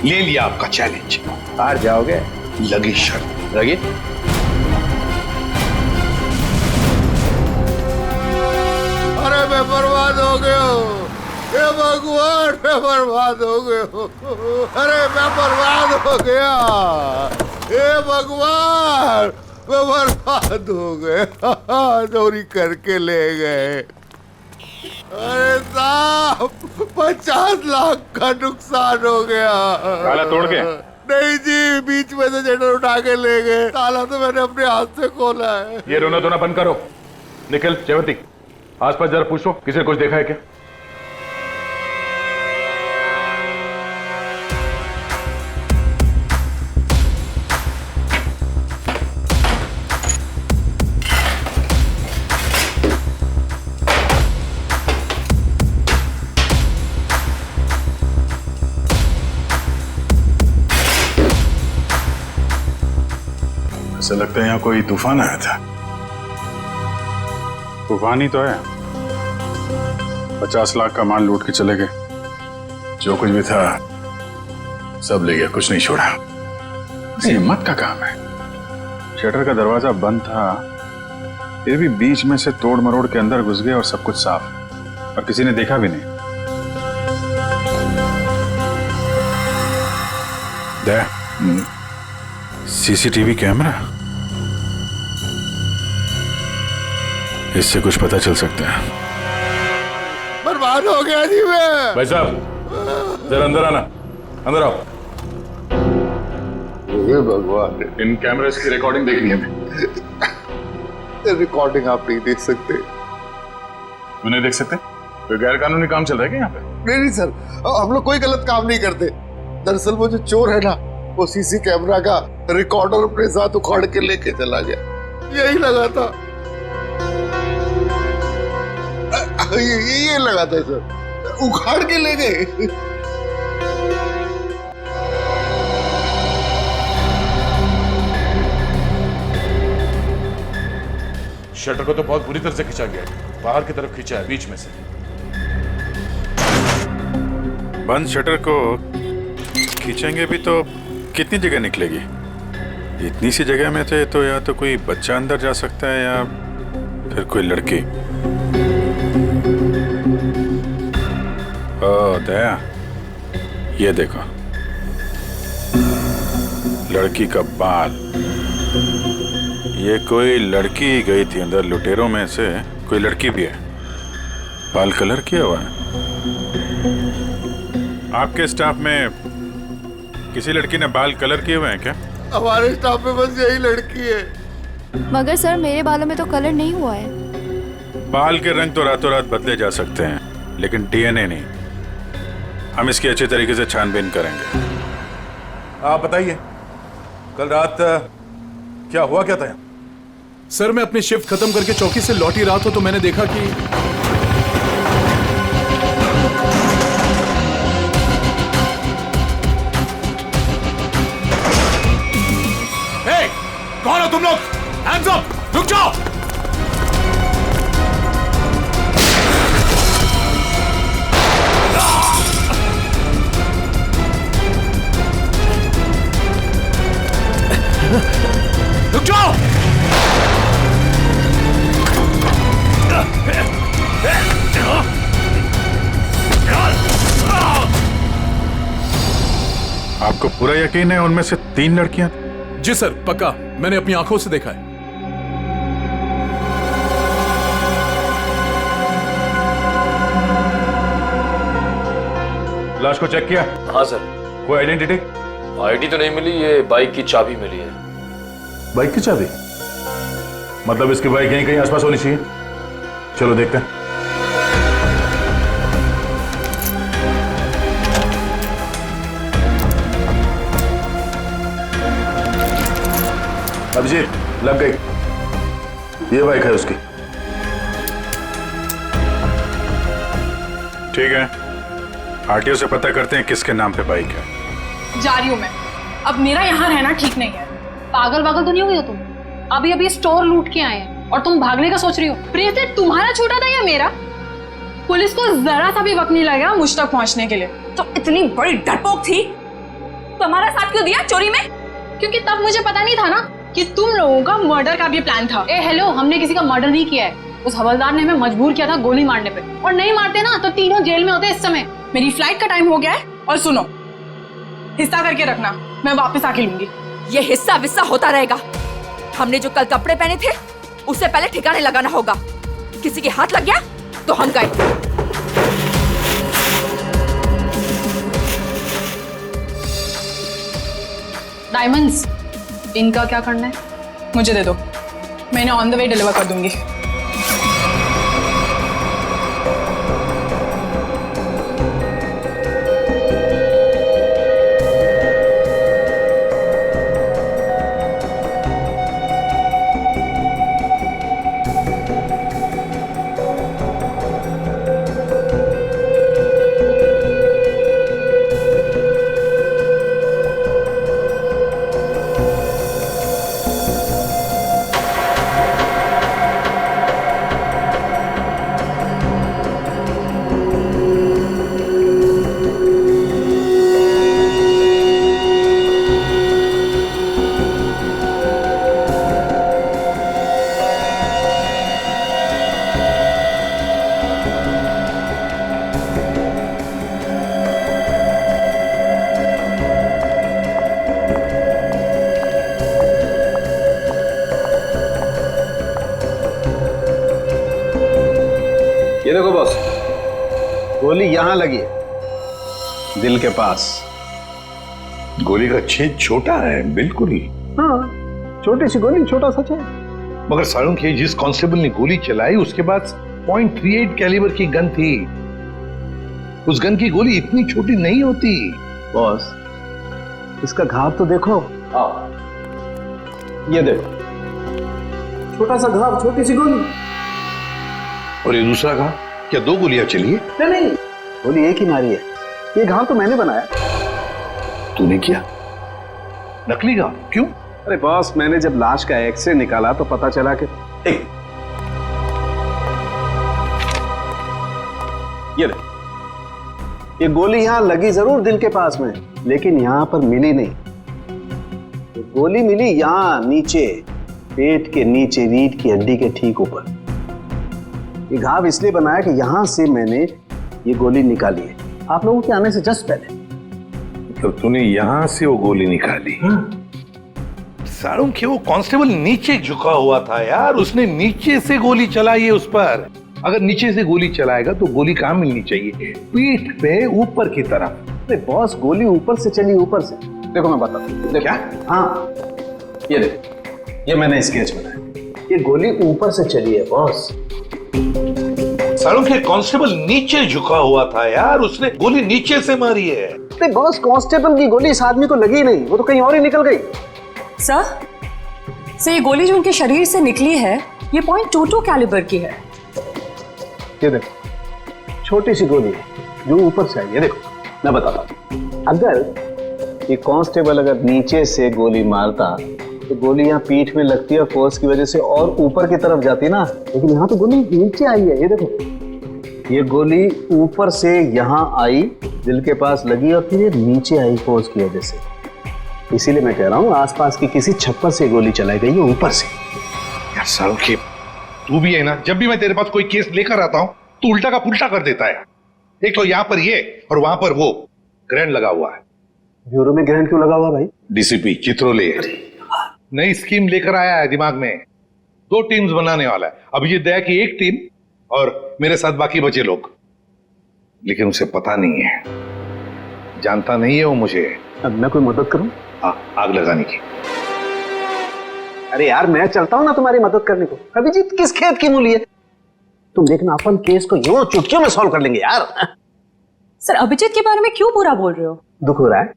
ले लिया आपका चैलेंज। हार जाओगे? लगी शर्त। लगी? अरे मैं बर्बाद हो गया हूँ, हे भगवान, मैं बर्बाद हो गया हूँ। अरे मैं बर्बाद हो गया, हे भगवान, मैं बर्बाद हो गया। चोरी करके ले गए। अरे साहब 50 लाख का नुकसान हो गया। ताला तोड़ के? नहीं जी, बीच में से शटर उठा के ले गए। ताला तो मैंने अपने हाथ से खोला है। ये रोना धोना बंद करो। निखिल, जयवंती, आसपास जरा पूछो किसी ने कुछ देखा है क्या? ऐसा लगता है यहाँ कोई तूफान आया था। तूफान ही तो है। 50 लाख का माल लूट के चले गए। जो कुछ भी था सब ले गया, कुछ नहीं छोड़ा। हिम्मत का काम है। शटर का दरवाजा बंद था, फिर भी बीच में से तोड़ मरोड़ के अंदर घुस गए और सब कुछ साफ, और किसी ने देखा भी नहीं। सीसीटीवी कैमरा, इससे कुछ पता चल सकता है। बर्बाद हो गया जी मैं। भाई साहब जरा अंदर आना, अंदर आओ। हे भगवान, इन कैमरेस की रिकॉर्डिंग देखनी है हमें। रिकॉर्डिंग आप नहीं देख सकते। क्यों नहीं देख सकते? कोई गैर कानूनी काम चल रहा है क्या यहाँ पे? नहीं सर, हम लोग कोई गलत काम नहीं करते। दरअसल वो जो चोर है ना, वो सीसी कैमरा का रिकॉर्डर अपने साथ उखाड़ के लेके चला गया। यही लगा था, ये लगा था सर, उखाड़ के ले गए। शटर को तो बहुत बुरी तरह से खींचा गया है, बाहर की तरफ खींचा है, बीच में से। बंद शटर को खींचेंगे भी तो कितनी जगह निकलेगी? इतनी सी जगह में थे तो या तो कोई बच्चा अंदर जा सकता है या फिर कोई लड़की। ओ दया, ये देखो, लड़की का बाल। ये कोई लड़की गई थी अंदर, लुटेरों में से कोई लड़की भी है। बाल कलर किया हुआ है। आपके स्टाफ में किसी लड़की ने बाल कलर किए हुए हैं क्या? हमारे स्टाफ में बस यही लड़की है। मगर सर मेरे बालों में तो कलर नहीं हुआ है। बाल के रंग तो रातों रात बदले जा सकते हैं, लेकिन डीएनए नहीं। हम इसकी अच्छे तरीके से छानबीन करेंगे। आप बताइए, कल रात क्या हुआ, क्या था? सर मैं अपनी शिफ्ट खत्म करके चौकी से लौट ही रहा था तो मैंने देखा कि कौन हो तुम लोग? Hands up! रुक जाओ! रुक जाओ! आपको पूरा यकीन है उनमें से 3 लड़कियां? जी सर, पक्का, मैंने अपनी आंखों से देखा है। लाश को चेक किया? हाँ सर। कोई आइडेंटिटी? आईडी तो नहीं मिली, ये बाइक की चाबी मिली है। बाइक की चाबी? मतलब इसकी बाइक यहीं कहीं आसपास होनी चाहिए। चलो देखते हैं। अभिजीत, लग गई। ये बाइक है उसकी। ठीक है, आरटीओ से पता करते हैं किसके नाम पे बाइक है। जा रही हूँ मैं। अब मेरा यहाँ रहना ठीक नहीं है। पागल वागल तो नहीं हो गई हो तुम? अभी अभी स्टोर लूट के आए हैं और तुम भागने का सोच रही हो। प्रीति, तुम्हारा छूटा था या मेरा? पुलिस को जरा सा भी वक्त नहीं लगा मुझ तक पहुंचने के लिए। तो इतनी बड़ी डरपोक थी तो हमारा साथ क्यों दिया चोरी में? क्योंकि तब मुझे पता नहीं था ना कि तुम लोगों का मर्डर का भी प्लान था। ए हेलो, हमने किसी का मर्डर नहीं किया है। उस हवलदार ने हमें मजबूर किया था गोली मारने पे, और नहीं मारते ना तो तीनों जेल में होते इस समय। मेरी फ्लाइट का टाइम हो गया है और सुनो, हिस्सा करके रखना, मैं वापस आके लूंगी। ये हिस्सा विस्सा होता रहेगा। हमने जो कल कपड़े पहने थे उससे पहले ठिकाने लगाना होगा। किसी के हाथ लग गया तो हम गए। डायमंड्स, इनका क्या करना है मुझे दे दो, मैं इन्हें ऑन द वे डिलीवर कर दूंगी। गोली यहाँ लगी है, दिल के पास। गोली का छेद छोटा है, बिल्कुल। हाँ, छोटी सी गोली, छोटा सा छेद। मगर सालुंखे, जिस कांस्टेबल ने गोली चलाई उसके पास .38 कैलिबर की गन थी। उस गन की गोली इतनी छोटी नहीं होती। बॉस, इसका घाव तो देखो। ये देखो, छोटा सा घाव, छोटी सी गोली। और ये दूसरा घाव? क्या 2 गोलियां चली है? नहीं, गोली एक ही मारी है। ये घाव तो मैंने बनाया। तूने किया? नकली घाव? क्यों? अरे बॉस, मैंने जब लाश का एक्सरे निकाला तो पता चला कि ये गोली यहां लगी जरूर दिल के पास में, लेकिन यहां पर मिली नहीं। ये गोली मिली यहां नीचे, पेट के नीचे, रीढ़ की हड्डी के ठीक ऊपर। ये घाव इसलिए बनाया कि यहां से मैंने ये गोली निकाली है, आप लोगों के आने से जस्ट पहले। तो तूने यहां से वो गोली निकाली? सालुंखे, वो कांस्टेबल नीचे झुका हुआ था यार, उसने नीचे से गोली चलाई है उस पर। अगर नीचे से गोली चलाएगा तो गोली कहां मिलनी चाहिए? पीठ पे, ऊपर की तरफ। अरे बॉस, गोली ऊपर से चली, ऊपर से। देखो मैं बताता हूँ। क्या? हाँ, ये देखो, ये मैंने स्केच बनाया। ये गोली ऊपर से चली है बॉस। सालुंखे, कांस्टेबल नीचे झुका हुआ था यार, उसने गोली नीचे से मारी है। अरे बॉस, कांस्टेबल की गोली इस आदमी को लगी नहीं, वो तो कहीं और ही निकल गई। सर, ये गोली जो उनके शरीर से निकली है, ये .22 कैलिबर की है। ये देखो, छोटी सी गोली है जो ऊपर से आई है। देखो मैं बताता हूँ, अगर ये कांस्टेबल अगर नीचे से गोली मारता तो गोली यहाँ पीठ में लगती है, फोर्स की वजह से और ऊपर की तरफ जाती ना, लेकिन यहाँ तो गोली नीचे आई है। ये देखो, ये गोली ऊपर से यहाँ आई, दिल के पास लगी और फिर ये नीचे आई फोर्स की वजह से। इसीलिए मैं कह रहा हूँ आसपास की किसी छप्पर से गोली चलाई गई है ऊपर से। यार सालुंखे, तू भी है ना, जब भी मैं तेरे पास कोई केस लेकर आता हूँ तू उल्टा का पुल्टा कर देता है। एक तो यहाँ पर ये और वहां पर वो ग्रैंड लगा हुआ है। ब्यूरो में ग्रैंड क्यों लगा हुआ भाई? डीसीपी चित्रोले नई स्कीम लेकर आया है दिमाग में। 2 टीम्स बनाने वाला है। अभिजीत दया की एक टीम और मेरे साथ बाकी बचे लोग। लेकिन उसे पता नहीं है, जानता नहीं है वो मुझे। अब मैं कोई मदद करूं? आग लगाने की। अरे यार, मैं चलता हूं ना तुम्हारी मदद करने को। अभिजीत किस खेत की मूली है? तुम देखना, अपन केस को यूं चुटकियों में सॉल्व कर लेंगे यार। सर, अभिजीत के बारे में क्यों बुरा बोल रहे हो? दुख हो रहा है?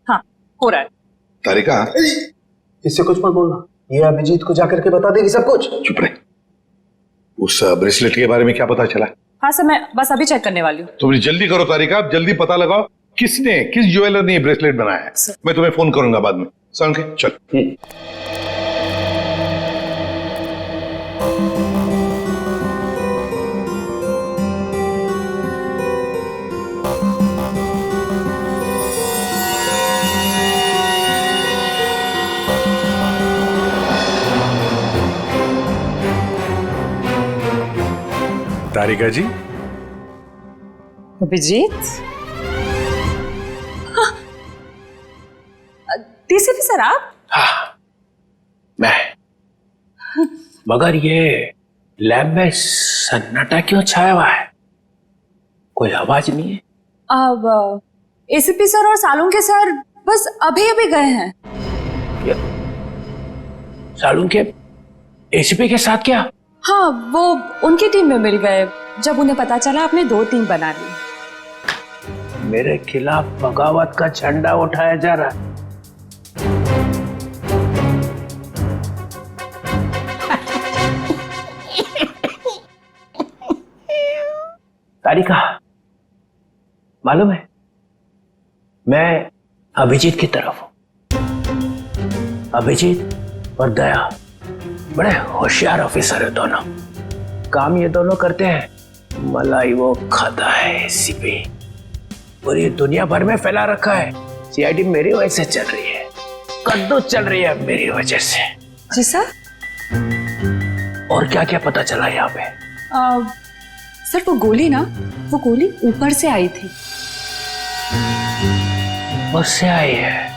हाँ, हो रहा है। तारिका, इससे कुछ मत बोलना, ये अभिजीत को जाकर के बता देगी सब कुछ। चुप रहे। उस ब्रेसलेट के बारे में क्या पता चला? हाँ सर, मैं बस अभी चेक करने वाली हूँ। तुम जल्दी करो तारिका, जल्दी पता लगाओ किस ज्वेलर ने ये ब्रेसलेट बनाया है। मैं तुम्हें फोन करूंगा बाद में। सालुंखे, चल। तारिका जी। अभिजीत, डीसीपी सर आप? हाँ, मैं। मगर ये लैब में सन्नाटा क्यों छाया हुआ है? कोई आवाज नहीं है। अब एसीपी सर और सालुंखे सर बस अभी अभी गए हैं। सालुंखे एसीपी के साथ क्या? हाँ, वो उनकी टीम में मिल गए जब उन्हें पता चला आपने 2 टीम बना ली। मेरे खिलाफ बगावत का झंडा उठाया जा रहा है। तारिका, मालूम है मैं अभिजीत की तरफ हूं। अभिजीत और दया बड़े होशियार ऑफिसर है दोनों। काम ये दोनों करते हैं, मलाई वो खाता है एसीपी। पूरी दुनिया भर में फैला रखा है। सीआईडी मेरी वजह से चल रही है, कद्दू चल रही है मेरी वजह से। जी सर। और क्या क्या पता चला यहाँ पे? सर, वो गोली ऊपर से आई थी। ऊपर से आई है?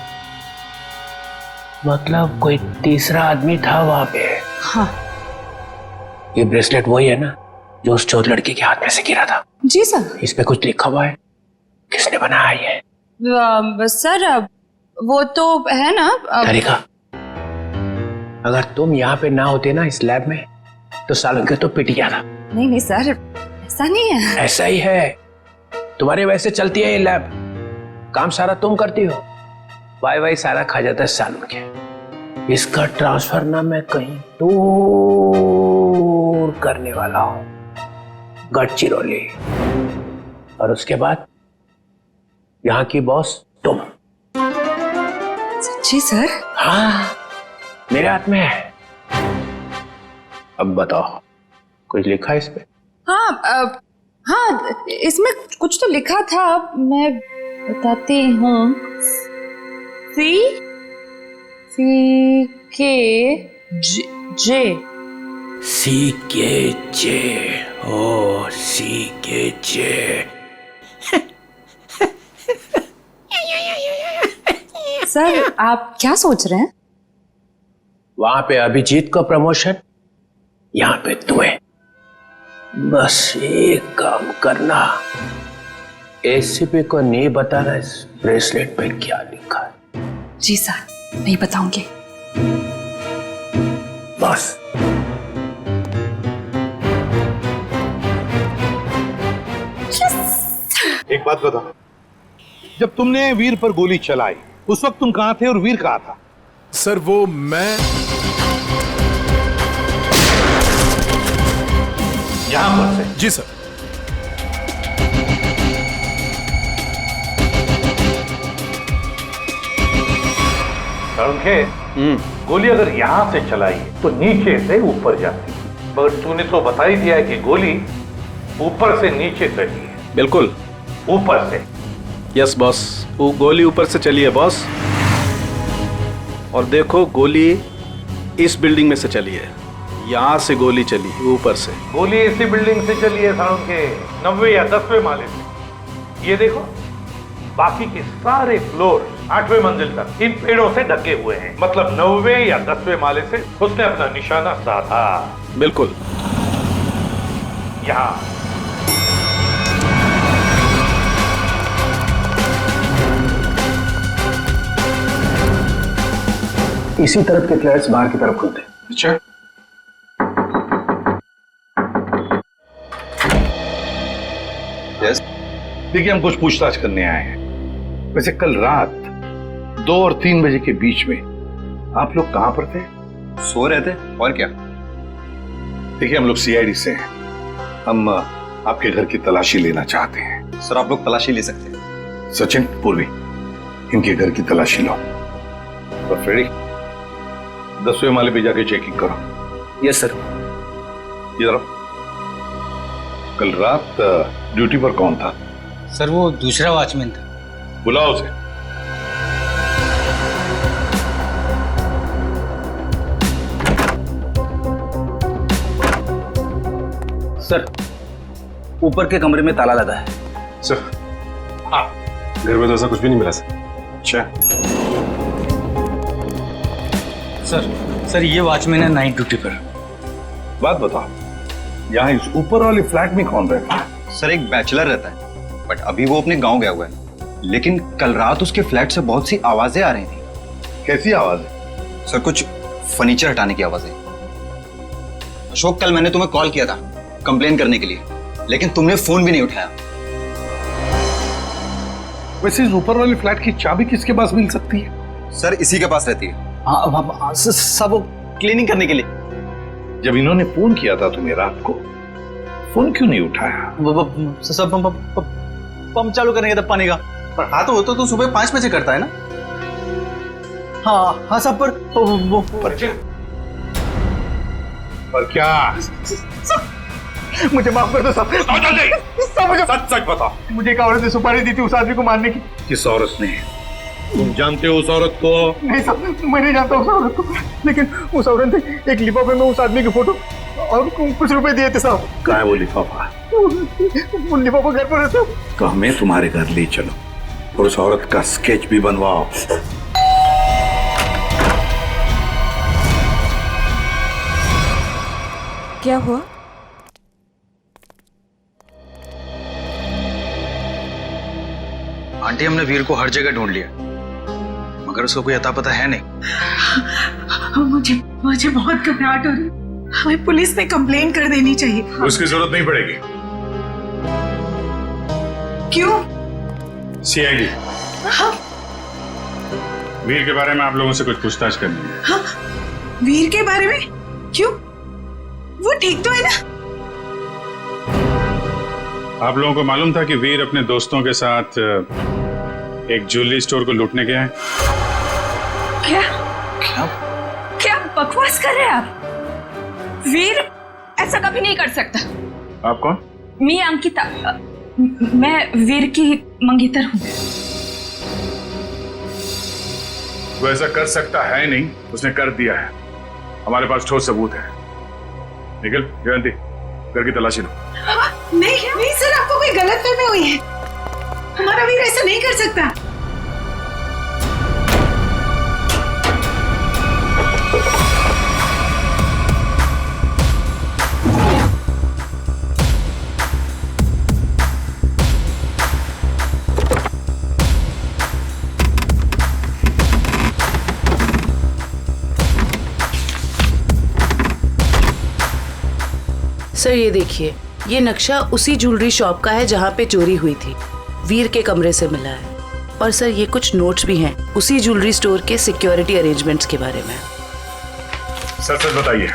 मतलब कोई तीसरा आदमी था वहां पे? हाँ। ये ब्रेसलेट वही है ना जो उस चौथ लड़की के हाथ में से गिरा था। जी सर। इस पे कुछ लिखा हुआ है, किसने बनाया ये? सर वो तो है ना तरीका, अगर तुम यहाँ पे ना होते ना इस लैब में तो सालों के तो पिट गया था। नहीं नहीं सर, ऐसा नहीं है। ऐसा ही है, तुम्हारे वैसे चलती है ये लैब, काम सारा तुम करती हो, वाई सारा खा जाता है सालों के। इसका ट्रांसफर ना मैं कहीं दूर करने वाला हूं, गढ़चिरौली, और उसके बाद यहाँ की बॉस तुम। सच्ची सर? हाँ, मेरे हाथ में है। अब बताओ, कुछ लिखा है इस पे? हाँ हाँ, इसमें कुछ तो लिखा था, मैं बताती हूँ। सी के जे CKJ, ओ CKJ। सर आप क्या सोच रहे हैं? वहां पे अभिजीत को प्रमोशन, यहाँ पे तुम्हें। बस एक काम करना, एसीपी को नहीं बताना इस ब्रेसलेट पे क्या लिखा है। जी सर, नहीं बताऊंगी। बस। एक बात बता, जब तुमने वीर पर गोली चलाई उस वक्त तुम कहां थे और वीर कहां था? सर वो मैं यहां पर से? जी सर। गोली अगर यहां से चलाई तो नीचे से ऊपर जाती, मगर तूने तो बता ही दिया है कि गोली ऊपर से नीचे चली है। बिल्कुल ऊपर से। यस बॉस, वो गोली ऊपर से चली है बॉस। और देखो गोली इस बिल्डिंग में से चली है, यहाँ से गोली चली ऊपर से। गोली इसी बिल्डिंग से चली है साउंड के 9वें या 10वें माले से। ये देखो, बाकी के सारे फ्लोर 8वें मंजिल तक इन पेड़ों से ढके हुए हैं, मतलब 9वें या 10वें माले से उसने अपना निशाना साधा। बिल्कुल। यहाँ इसी तरफ के फ्लैट्स बाहर की तरफ खुलते हैं। अच्छा, यस। देखिए, हम कुछ पूछताछ करने आए हैं। वैसे कल रात 2 और 3 बजे के बीच में आप लोग कहां पर थे? सो रहे थे, और क्या। देखिए, हम लोग सीआईडी से हैं, हम आपके घर की तलाशी लेना चाहते हैं। सर आप लोग तलाशी ले सकते हैं। सचिन, पूर्वी, इनके घर की तलाशी लो। और फ्रेडी, 10वें माले पे जाके चेकिंग करो। Yes sir. इधर आओ। कल रात ड्यूटी पर कौन था? सर वो दूसरा वॉचमैन था। बुलाओ उसे। सर ऊपर के कमरे में ताला लगा है। सर घर में तो ऐसा कुछ भी नहीं मिला सर। अच्छा सर ये वॉचमैन है नाइट ड्यूटी पर। बात बताओ, यहाँ इस ऊपर वाले फ्लैट में कौन रहता है? सर एक बैचलर रहता है, बट अभी वो अपने गांव गया हुआ है। लेकिन कल रात उसके फ्लैट से बहुत सी आवाजें आ रही थी। कैसी आवाज? सर कुछ फर्नीचर हटाने की आवाजें। अशोक, कल मैंने तुम्हें कॉल किया था कंप्लेन करने के लिए, लेकिन तुमने फोन भी नहीं उठाया। वैसे इस ऊपर वाले फ्लैट की चाबी किसके पास मिल सकती है? सर इसी के पास रहती है। हाँ सब वो क्लीनिंग करने के लिए। जब इन्होंने फोन किया था तुम्हें रात को, फोन क्यों नहीं उठाया? सब पंप चालू करने का था पानी का। पर हाँ तो सुबह 5 बजे करता है ना। हाँ सब पर क्या? मुझे माफ कर दो सब मुझे सच बता। मुझे एक औरत ने सुपारी दी थी उस आदमी को मारने की। किस औरत ने? तुम जानते हो उस औरत को? नहीं सर, मैं नहीं जानता उस औरत को, लेकिन उस औरत ने एक लिफाफे में उस आदमी की फोटो और कुछ रुपए दिए थे साहब। कहाँ है वो लिफाफा? वो लिफाफा घर पर है साहब। तो हमें तुम्हारे घर ले चलो और उस औरत का स्केच भी बनवाओ। क्या हुआ? आंटी, हमने वीर को हर जगह ढूंढ लिया, मगर उसको कोई अता पता है नहीं। मुझे बहुत घबराहट हो रही, हमें पुलिस में कंप्लेन कर देनी चाहिए। उसकी जरूरत नहीं पड़ेगी। क्यों? सीआईडी हाँ? वीर के बारे में आप लोगों से कुछ पूछताछ करनी है। हाँ? वीर के बारे में? क्यों? वो ठीक तो है ना? आप लोगों को मालूम था कि वीर अपने दोस्तों के साथ एक ज्वेलरी स्टोर को लूटने गया है? क्या क्या बकवास कर रहे हैं आप? वीर ऐसा कभी नहीं कर सकता। आप कौन? मैं अंकिता, मैं वीर की मंगेतर हूँ। वो ऐसा कर सकता है नहीं, उसने कर दिया है। हमारे पास ठोस सबूत है। निखिल, जयंती, घर की तलाशी लो। नहीं सर, आपको कोई गलतफहमी हुई है। हमारा वीर ऐसा नहीं कर सकता। सर ये देखिए, ये नक्शा उसी ज्वेलरी शॉप का है जहाँ पे चोरी हुई थी। वीर के कमरे से मिला है। और सर ये कुछ नोट्स भी हैं उसी ज्वेलरी स्टोर के सिक्योरिटी अरेंजमेंट्स के बारे में। सच सच बताइए,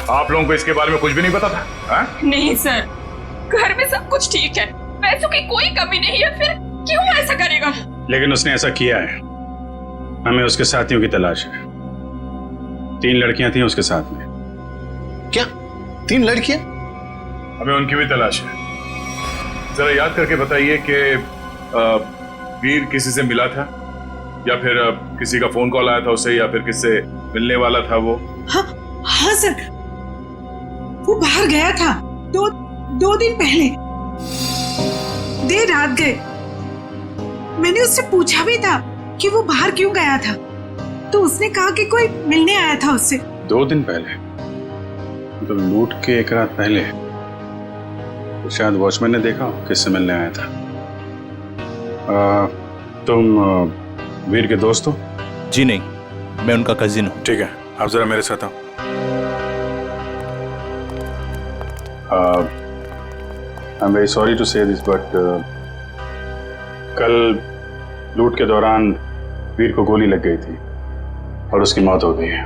आप लोगों को इसके बारे में कुछ भी नहीं पता था? हा? नहीं सर, घर में सब कुछ ठीक है, पैसों की कोई कमी नहीं है, फिर क्यों ऐसा करेगा? लेकिन उसने ऐसा किया है। हमें उसके साथियों की तलाश है। 3 लड़कियां थी उसके साथ में। क्या 3 लड़कियां? हमें उनकी भी तलाश है। जरा याद करके बताइए कि वीर किसी से मिला था, या फिर किसी का फोन कॉल आया था उसे, या फिर किससे मिलने वाला था वो? हाँ सर, वो बाहर गया था 2 दिन पहले, देर रात गए। मैंने उससे पूछा भी था कि वो बाहर क्यों गया था, तो उसने कहा कि कोई मिलने आया था उससे। 2 दिन पहले? तो लूट के 1 रात पहले तो शायद वॉचमैन ने देखा किससे मिलने आया था। तुम वीर के दोस्त हो? जी नहीं, मैं उनका कजिन हूँ। ठीक है, आप जरा मेरे साथ आओ। I am very sorry to say this, but कल लूट के दौरान वीर को गोली लग गई थी और उसकी मौत हो गई है।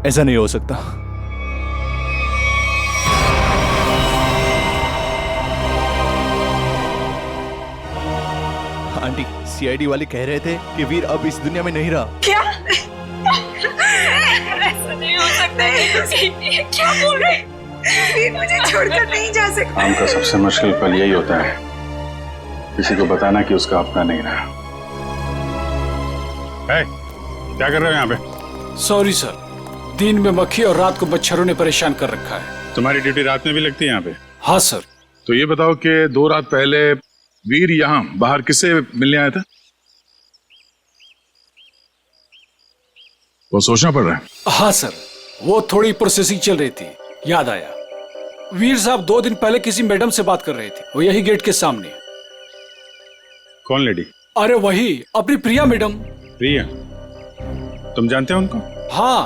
ऐसा नहीं हो सकता। आंटी, सीआईडी वाले कह रहे थे कि वीर अब इस दुनिया में नहीं रहा। क्या? ऐसा नहीं हो सकता। ये क्या बोल रहे हैं? वीर मुझे छोड़कर नहीं जा सकता। काम का सबसे मुश्किल पल यही होता है, किसी को बताना कि उसका अपना नहीं रहा। क्या कर रहे हो यहाँ पे? सॉरी सर, दिन में मक्खी और रात को मच्छरों ने परेशान कर रखा है। तुम्हारी ड्यूटी रात में भी लगती है यहाँ पे? हाँ सर। तो ये बताओ कि 2 रात पहले वीर यहाँ बाहर किससे मिलने आया था? वो सोचना पड़ रहा है। हाँ सर, वो थोड़ी प्रोसेसिंग चल रही थी, याद आया। वीर साहब 2 दिन पहले किसी मैडम से बात कर रहे थे, वो यही गेट के सामने। कौन लेडी? अरे वही, अपनी प्रिया मैडम। प्रिया? तुम जानते हो उनको? हाँ।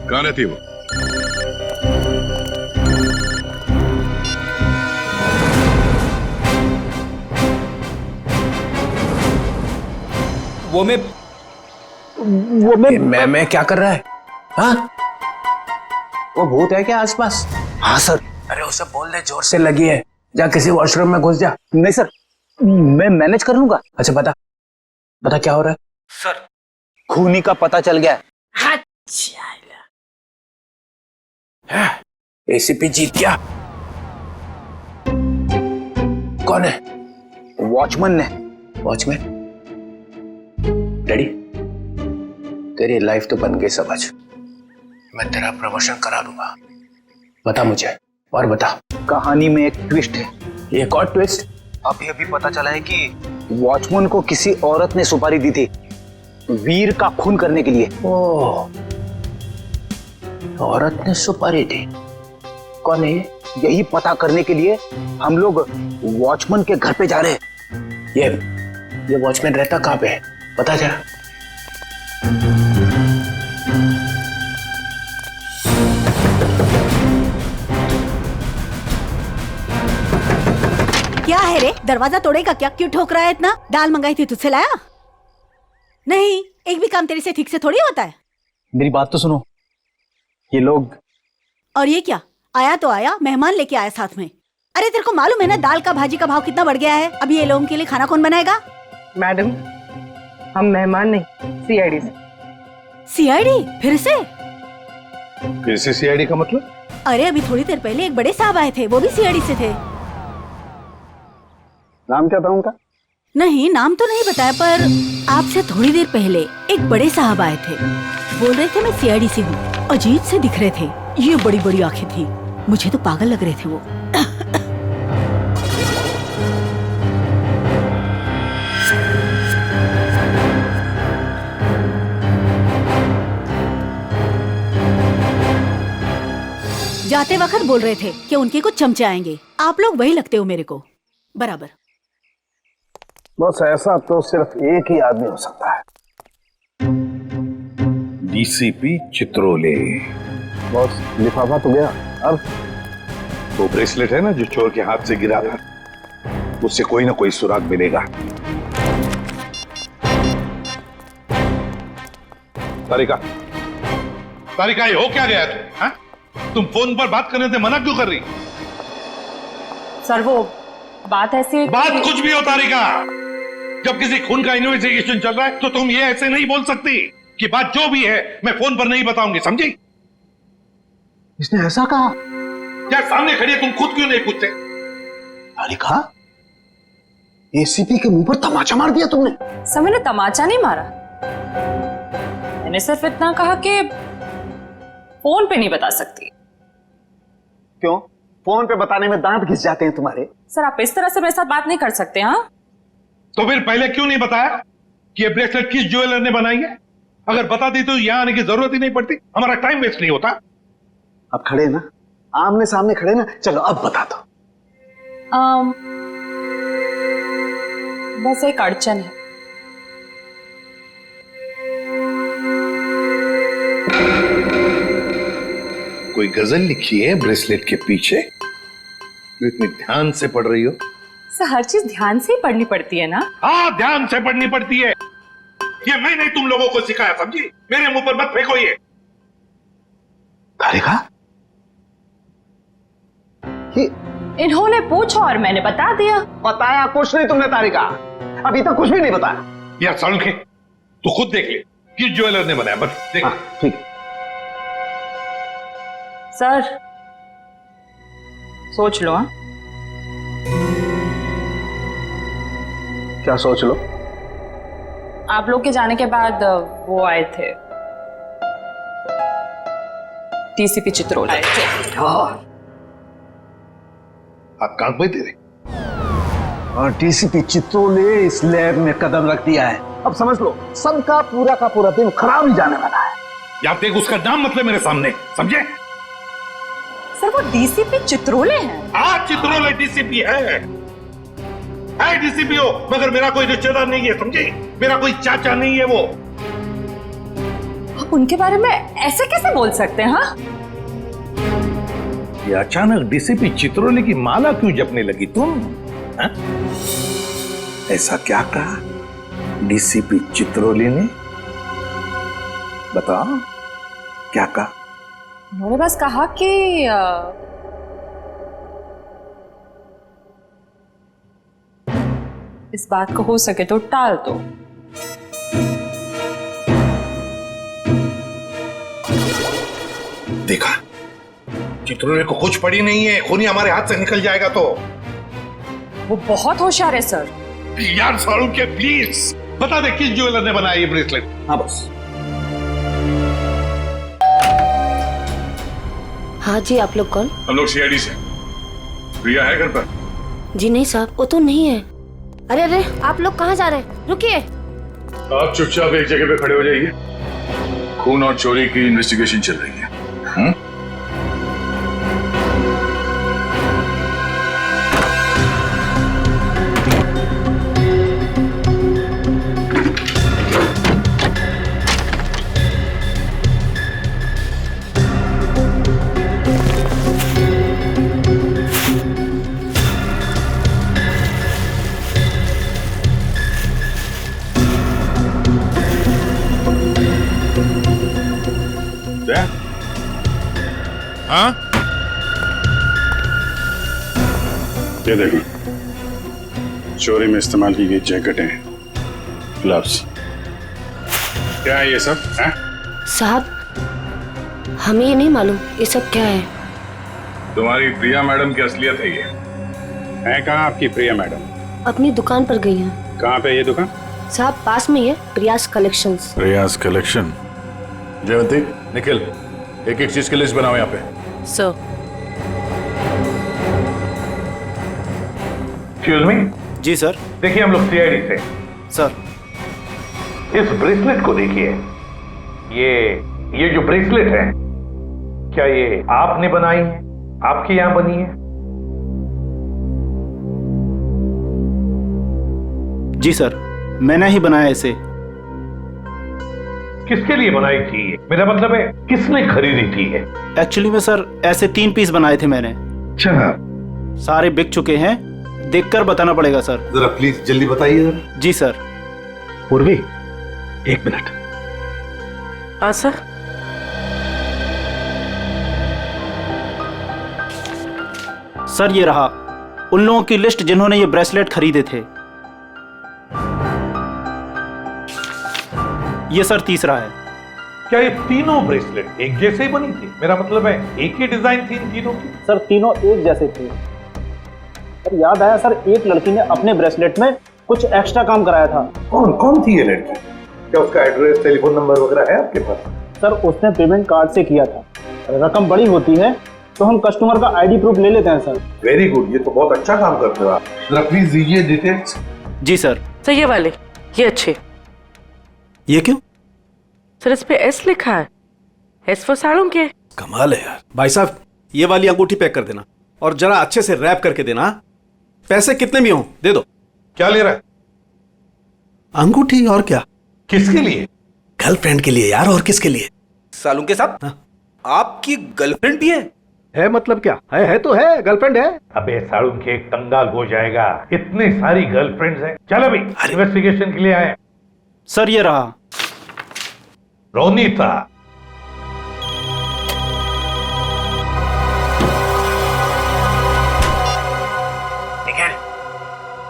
कहाँ रहती है वो? मैं क्या कर रहा है? हाँ? वो भूत है क्या आसपास? हाँ सर। अरे उसे बोल दे जोर से लगी है, जा किसी वॉशरूम में घुस जा। नहीं सर, मैं मैनेज कर लूंगा। अच्छा बता क्या हो रहा है? सर, खूनी का पता चल गया। एसीपी जीत गया। कौन है? वॉचमैन ने। वॉचमैन? डैडी, तेरी लाइफ तो बन गई समझ। मैं तेरा प्रमोशन करा दूंगा। बता मुझे, और बता। कहानी में एक ट्विस्ट है। एक और ट्विस्ट? अभी अभी पता चला है कि वॉचमैन को किसी औरत ने सुपारी दी थी वीर का खून करने के लिए। ओह, औरत ने सुपारी दी? कौन है ये? यही पता करने के लिए हम लोग वॉचमैन के घर पे जा रहे हैं। ये वॉचमैन रहता कहाँ पे है, बता जरा। क्या है रे, दरवाजा तोड़ेगा क्या? क्यों ठोक रहा है इतना? दाल मंगाई थी, तुझसे लाया नहीं? एक भी काम तेरे से ठीक से थोड़ी होता है। मेरी बात तो सुनो, ये लोग। और ये क्या, आया तो आया, मेहमान लेके आया साथ में। अरे तेरे को मालूम है ना दाल का भाजी का भाव कितना बढ़ गया है? अब ये लोगों के लिए खाना कौन बनाएगा? मैडम, हम मेहमान नहीं, सीआईडी से। सीआईडी? फिर से सीआईडी का मतलब? अरे अभी थोड़ी देर पहले एक बड़े साहब आए थे, वो भी सीआईडी से थे। नाम क्या था उनका? नहीं, नाम तो नहीं बताया, पर आपसे थोड़ी देर पहले एक बड़े साहब आए थे, बोल रहे थे मैं सीआईडी से हूँ। अजीब से दिख रहे थे, ये बड़ी बड़ी आंखें थी, मुझे तो पागल लग रहे थे वो। जाते वक्त बोल रहे थे कि उनके कुछ चमचे आएंगे। आप लोग वही लगते हो मेरे को बराबर। बस ऐसा तो सिर्फ एक ही आदमी हो सकता है। डीसीपी चित्रोले। बॉस, लिफाफा तो गया, अब वो ब्रेसलेट है ना जो चोर के हाथ से गिरा था, उससे कोई ना कोई सुराग मिलेगा। तारिका, ये हो क्या गया तुम फोन पर बात करने से मना क्यों कर रही? सर वो बात ऐसी बात कुछ भी हो तारिका, जब किसी खून का इन्वेस्टिगेशन चल रहा है तो तुम ये ऐसे नहीं बोल सकती कि बात जो भी है मैं फोन पर नहीं बताऊंगी, समझी? इसने ऐसा कहा? क्या सामने खड़ी है, तुम खुद क्यों नहीं पूछते? तारिका, एसीपी के मुंह पर तमाचा मार दिया तुमने। सर मैंने तमाचा नहीं मारा, मैंने सिर्फ इतना कहा कि फोन पे नहीं बता सकती। क्यों? फोन पे बताने में दांत घिस जाते हैं तुम्हारे। सर आप इस तरह से मेरे साथ बात नहीं कर सकते। हाँ तो फिर पहले क्यों नहीं बताया कि ये ब्रेसलेट किस ज्वेलर ने बनाई है? अगर बता दी तो यहां आने की जरूरत ही नहीं पड़ती, हमारा टाइम वेस्ट नहीं होता। अब खड़े ना, आमने सामने खड़े ना, चलो अब बता दो। बस एक अड़चन है। कोई गजल लिखी है ब्रेसलेट के पीछे? इतनी ध्यान से पढ़ रही हो? सर हर चीज ध्यान से ही पढ़नी पड़ती है ना? हाँ, ध्यान से पढ़नी पड़ती है। ये मैंने तुम लोगों को सिखाया, समझी? मेरे मुंह पर मत फेंको ये। तारिका, इन्होंने पूछा और मैंने बता दिया। बताया कुछ नहीं तुमने तारिका, अभी तक कुछ भी नहीं बताया। यार सालुंखे, तू खुद देख ले किस ज्वेलर ने बनाया, बस देख। ठीक है सर, सोच लो। हाँ क्या सोच लो? आप लोग के जाने के बाद वो आए थे, डीसीपी चित्रोले आए थे। आप काम पे तेरे और डीसीपी चित्रोले इस लैब में कदम रख दिया है। अब समझ लो सबका पूरा का पूरा दिन खराब ही जाने वाला है। यार देख, उसका नाम मतलब मेरे सामने, समझे? सर वो डीसीपी चित्रोले हैं। हाँ, चित्रोले डीसीपी है डीसीपी हो, मगर मेरा कोई रिश्तेदार नहीं है, समझे? मेरा कोई चाचा नहीं है वो। आप उनके बारे में ऐसे कैसे बोल सकते हैं? हाँ, ये अचानक डीसीपी चित्रोले की माला क्यों जपने लगी तुम? हा? ऐसा क्या कहा डीसीपी चित्रोले ने? बताओ क्या कहा? उन्होंने बस कहा कि इस बात को हो सके तो टाल दो। देखा, चित्रोले को कुछ पड़ी नहीं है, खूनी हमारे हाथ से निकल जाएगा तो। वो बहुत होशियार है सर। यार सालुंखे प्लीज बता दे किस ज्वेलर ने बनाया ये ब्रेसलेट? हाँ बस। हाँ जी, आप लोग कौन? हम लोग सीआईडी से। प्रिया है घर पर? जी नहीं साहब, वो तो नहीं है। अरे अरे, आप लोग कहाँ जा रहे हैं? रुकिए। आप चुपचाप एक जगह पे खड़े हो जाइए, खून और चोरी की इन्वेस्टिगेशन चल रही है। हाँ ये देखो, चोरी में इस्तेमाल की गई जैकेटें, ग्लव्स, क्या है ये सब? है साहब हमें ये नहीं मालूम ये सब क्या है। तुम्हारी प्रिया मैडम की असलियत है ये। है कहाँ आपकी प्रिया मैडम? अपनी दुकान पर गई हैं। कहाँ पे ये दुकान? साहब पास में ही है, प्रियास कलेक्शंस। प्रियास कलेक्शन। जयवंती, निखिल, एक एक चीज की लिस्ट बनाओ यहाँ पे। सर। Excuse me. जी सर। देखिए हम लोग सीआईडी से। सर इस ब्रेसलेट को देखिए, ये जो ब्रेसलेट है, क्या ये आपने बनाई है? आपके यहां बनी है? जी सर, मैंने ही बनाया इसे। किसके लिए बनाई थी ये? मेरा मतलब है किसने खरीदी थी ये? एक्चुअली में सर ऐसे 3 पीस बनाए थे मैंने। अच्छा। सारे बिक चुके हैं, देखकर बताना पड़ेगा सर। जरा प्लीज जल्दी बताइए जरा। जी सर। पूर्वी 1 मिनट। हाँ सर। सर ये रहा उन लोगों की लिस्ट जिन्होंने ये ब्रेसलेट खरीदे थे। ये सर तीसरा है। क्या ये तीनों ब्रेसलेट एक जैसे ही बनी थी? मेरा मतलब है एक ही डिजाइन थी इन तीनों की? सर तीनों एक जैसे थे। सर याद आया सर, एक लड़की ने अपने ब्रेसलेट में कुछ एक्स्ट्रा काम कराया था। कौन थी ये लड़की? क्या उसका एड्रेस, टेलीफोन नंबर वगैरह है आपके पास? सर उसने पेमेंट कार्ड से किया था। रकम बड़ी होती है तो हम कस्टमर का आईडी प्रूफ ले लेते हैं सर। वेरी गुड, ये तो बहुत अच्छा काम करते हो आप। जरा प्लीज दीजिए डिटेल्स। जी सर। सर ये वाले, ये अच्छे। ये क्यों? सर इस पे एस लिखा है, एस फॉर साड़ों के। कमाल है यार। भाई साहब ये वाली अंगूठी पैक कर देना और जरा अच्छे से रैप करके देना। पैसे कितने भी हों दे दो। क्या ले रहा है? अंगूठी और क्या? किसके लिए? गर्लफ्रेंड के लिए यार, और किसके लिए? सालू के साथ आपकी गर्लफ्रेंड भी है मतलब क्या है तो है, गर्लफ्रेंड है। अबे साड़ू के एक कंगाल हो जाएगा, इतनी सारी गर्लफ्रेंड्स हैं। चल अभी इन्वेस्टिगेशन के लिए आए। सर ये रहा रोनीता। निखिल,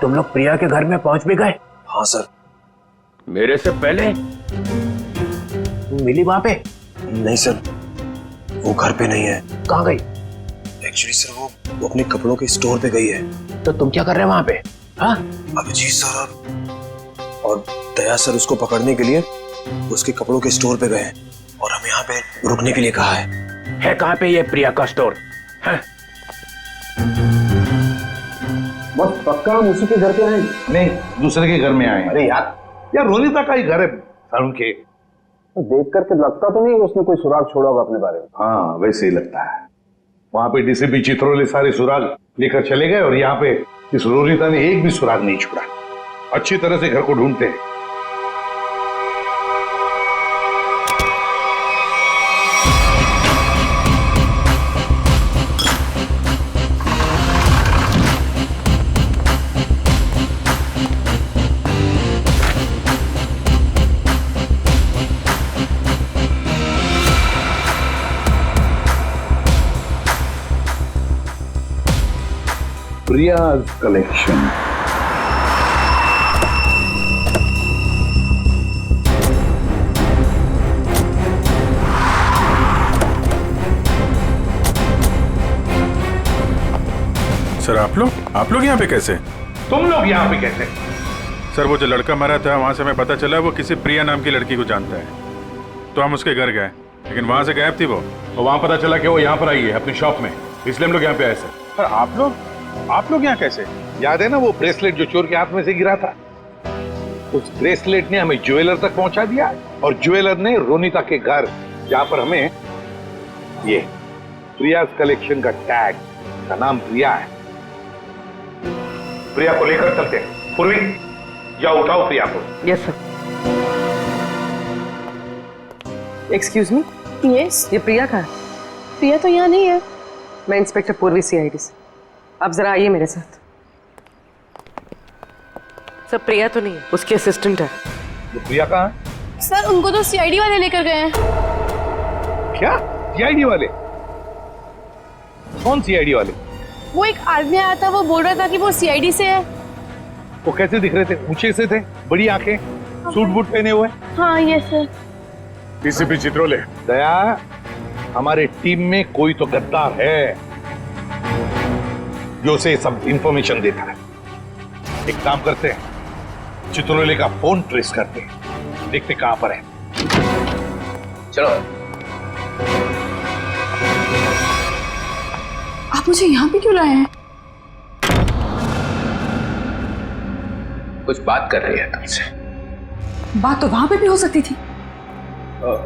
तुम लोग प्रिया के घर में पहुंच भी गए? हाँ सर। मेरे से पहले? मिली वहां पे? नहीं सर, वो घर पे नहीं है। कहाँ गई? एक्चुअली सर वो अपने कपड़ों के स्टोर पे गई है। तो तुम क्या कर रहे हो वहां पे? हाँ? अभिजीत सर और दया सर उसको पकड़ने के लिए उसके कपड़ों के स्टोर पे गए हैं और हमें यहाँ पे रुकने के लिए कहा है। कहाँ पे ये प्रिया का स्टोर? बस पक्का हम उसी के घर पे आए? नहीं, दूसरे के घर में आए। अरे यार रोनीता का ही घर है साड़ू के। तो देख करके लगता तो नहीं उसने कोई सुराग छोड़ा होगा अपने बारे में। हाँ वैसे ही लगता है। वहां पे डीसीपी चित्रोले सारे सुराग लेकर चले गए और यहाँ पे इस रोनीता ने एक भी सुराग नहीं छोड़ा। अच्छी तरह से घर को ढूंढते हैं। प्रियाज कलेक्शन। सर आप लोग यहाँ पे कैसे? तुम लोग यहाँ पे कैसे? सर वो जो लड़का मरा था वहां से हमें पता चला वो किसी प्रिया नाम की लड़की को जानता है, तो हम उसके घर गए, लेकिन वहां से गायब थी वो। और वहां पता चला कि वो यहाँ पर आई है अपनी शॉप में, इसलिए हम लोग यहाँ पे आए सर। पर आप लोग यहाँ कैसे? याद है ना वो ब्रेसलेट जो चोर के हाथ में से गिरा था? उस ब्रेसलेट ने हमें ज्वेलर तक पहुंचा दिया और ज्वेलर ने रोनीता के घर, जहां पर हमें ये प्रियाज कलेक्शन का टैग, का नाम प्रिया है। प्रिया को लेकर चलते हैं। पूर्वी जाओ, उठाओ प्रिया को। Yes sir. एक्सक्यूज मी। यस। ये प्रिया कहाँ है? प्रिया तो यहाँ नहीं है। मैं इंस्पेक्टर पूर्वी सीआईडी से। आप जरा आइए मेरे साथ। सर प्रिया तो नहीं है, उसकी असिस्टेंट है। तो प्रिया कहाँ है? सर उनको तो सीआईडी वाले लेकर गए हैं। क्या सीआईडी वाले? कौन सीआईडी वाले? वो एक आदमी आया था, वो बोल रहा था कि वो सीआईडी से है। वो कैसे दिख रहे थे? ऊंचे से थे, बड़ी आंखें, सूट बूट पहने हुए। हाँ ये सर। डीसीपी चित्रोले। दया, हमारे टीम में कोई तो गद्दार है जो उसे सब इंफॉर्मेशन देता है। एक काम करते हैं, चित्रोले का फोन ट्रेस करते हैं, देखते कहां पर है। चलो। आप मुझे यहाँ पे क्यों लाए हैं? कुछ बात कर रही है तुमसे। बात तो वहां पे भी हो सकती थी।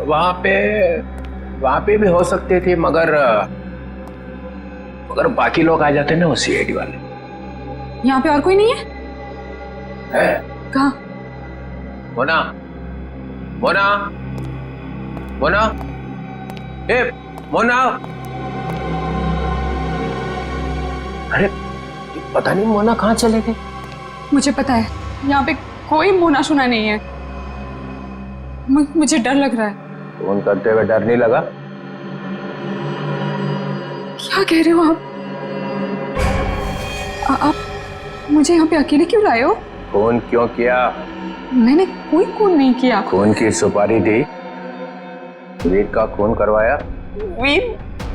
वहां पे भी हो सकती थी, मगर बाकी लोग आ जाते ना, वो सीआईडी वाले। यहाँ पे और कोई नहीं है? कहाँ? मोना, मोना, मोना, ए मोना। अरे पता नहीं मोना कहाँ चले गए। मुझे पता है, यहाँ पे कोई मोना शुना नहीं है। मुझे डर लग रहा है। फोन करते हुए डर नहीं लगा? क्या कह रहे हो आप मुझे यहाँ पे अकेले क्यों लाए हो? फोन क्यों किया? मैंने कोई खून नहीं किया। खून की सुपारी दी, वीर का खून करवाया। वीर?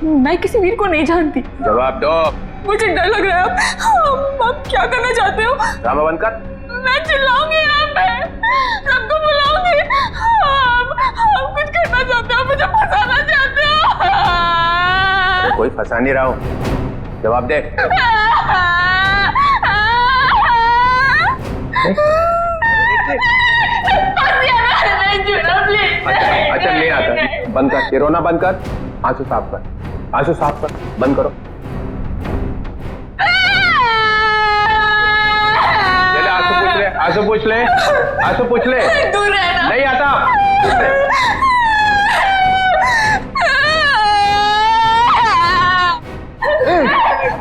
मैं किसी वीर को नहीं जानती। जवाब दो। मुझे डर लग रहा है। आप क्या करना चाहते हो? ड्रामा बंद कर। मैं चिल्लाऊंगी यहाँ पे, सबको बुलाऊंगी। आप कुछ करना चाहते हो, मुझे फंसाना चाहते हो। कोई फंसा नहीं रहा हूँ, जवाब दे। अच्छा नहीं आता, बंद कर, ये रोना बंद कर, आंसू साफ कर, आंसू साफ कर, बंद करो। चले आंसू पूछ ले, आंसू पूछ ले। दूर रहना। नहीं आता।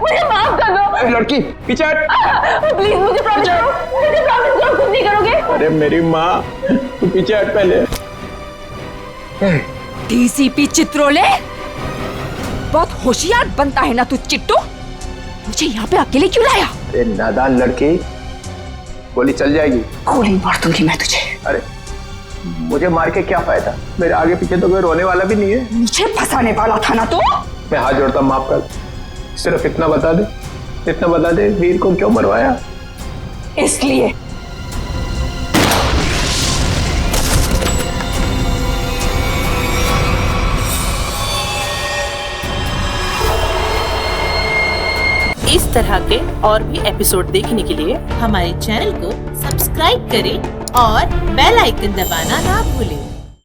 मुझे माफ कर दो। लड़की पीछे हट। प्लीज मुझे प्रॉमिस करो, मुझे प्रॉमिस करो कुछ नहीं करोगे। अरे मेरी माँ, तू पीछे हट पहले। डीसीपी चित्रोले, बहुत होशियार बनता है ना तू चिट्टू। मुझे यहाँ पे अकेले क्यों लाया? अरे नादान लड़की, गोली चल जाएगी। गोली मार दूंगी मैं तुझे। अरे मुझे मार के क्या फायदा? मेरे आगे पीछे तो कोई रोने वाला भी नहीं है। मुझे फंसाने वाला था ना तू। मैं हाथ जोड़ता हूं, माफ कर। सिर्फ इतना बता दे, वीर को क्यों मरवाया? इसलिए इस तरह के और भी एपिसोड देखने के लिए हमारे चैनल को सब्सक्राइब करें और बेल आइकन दबाना ना भूलें।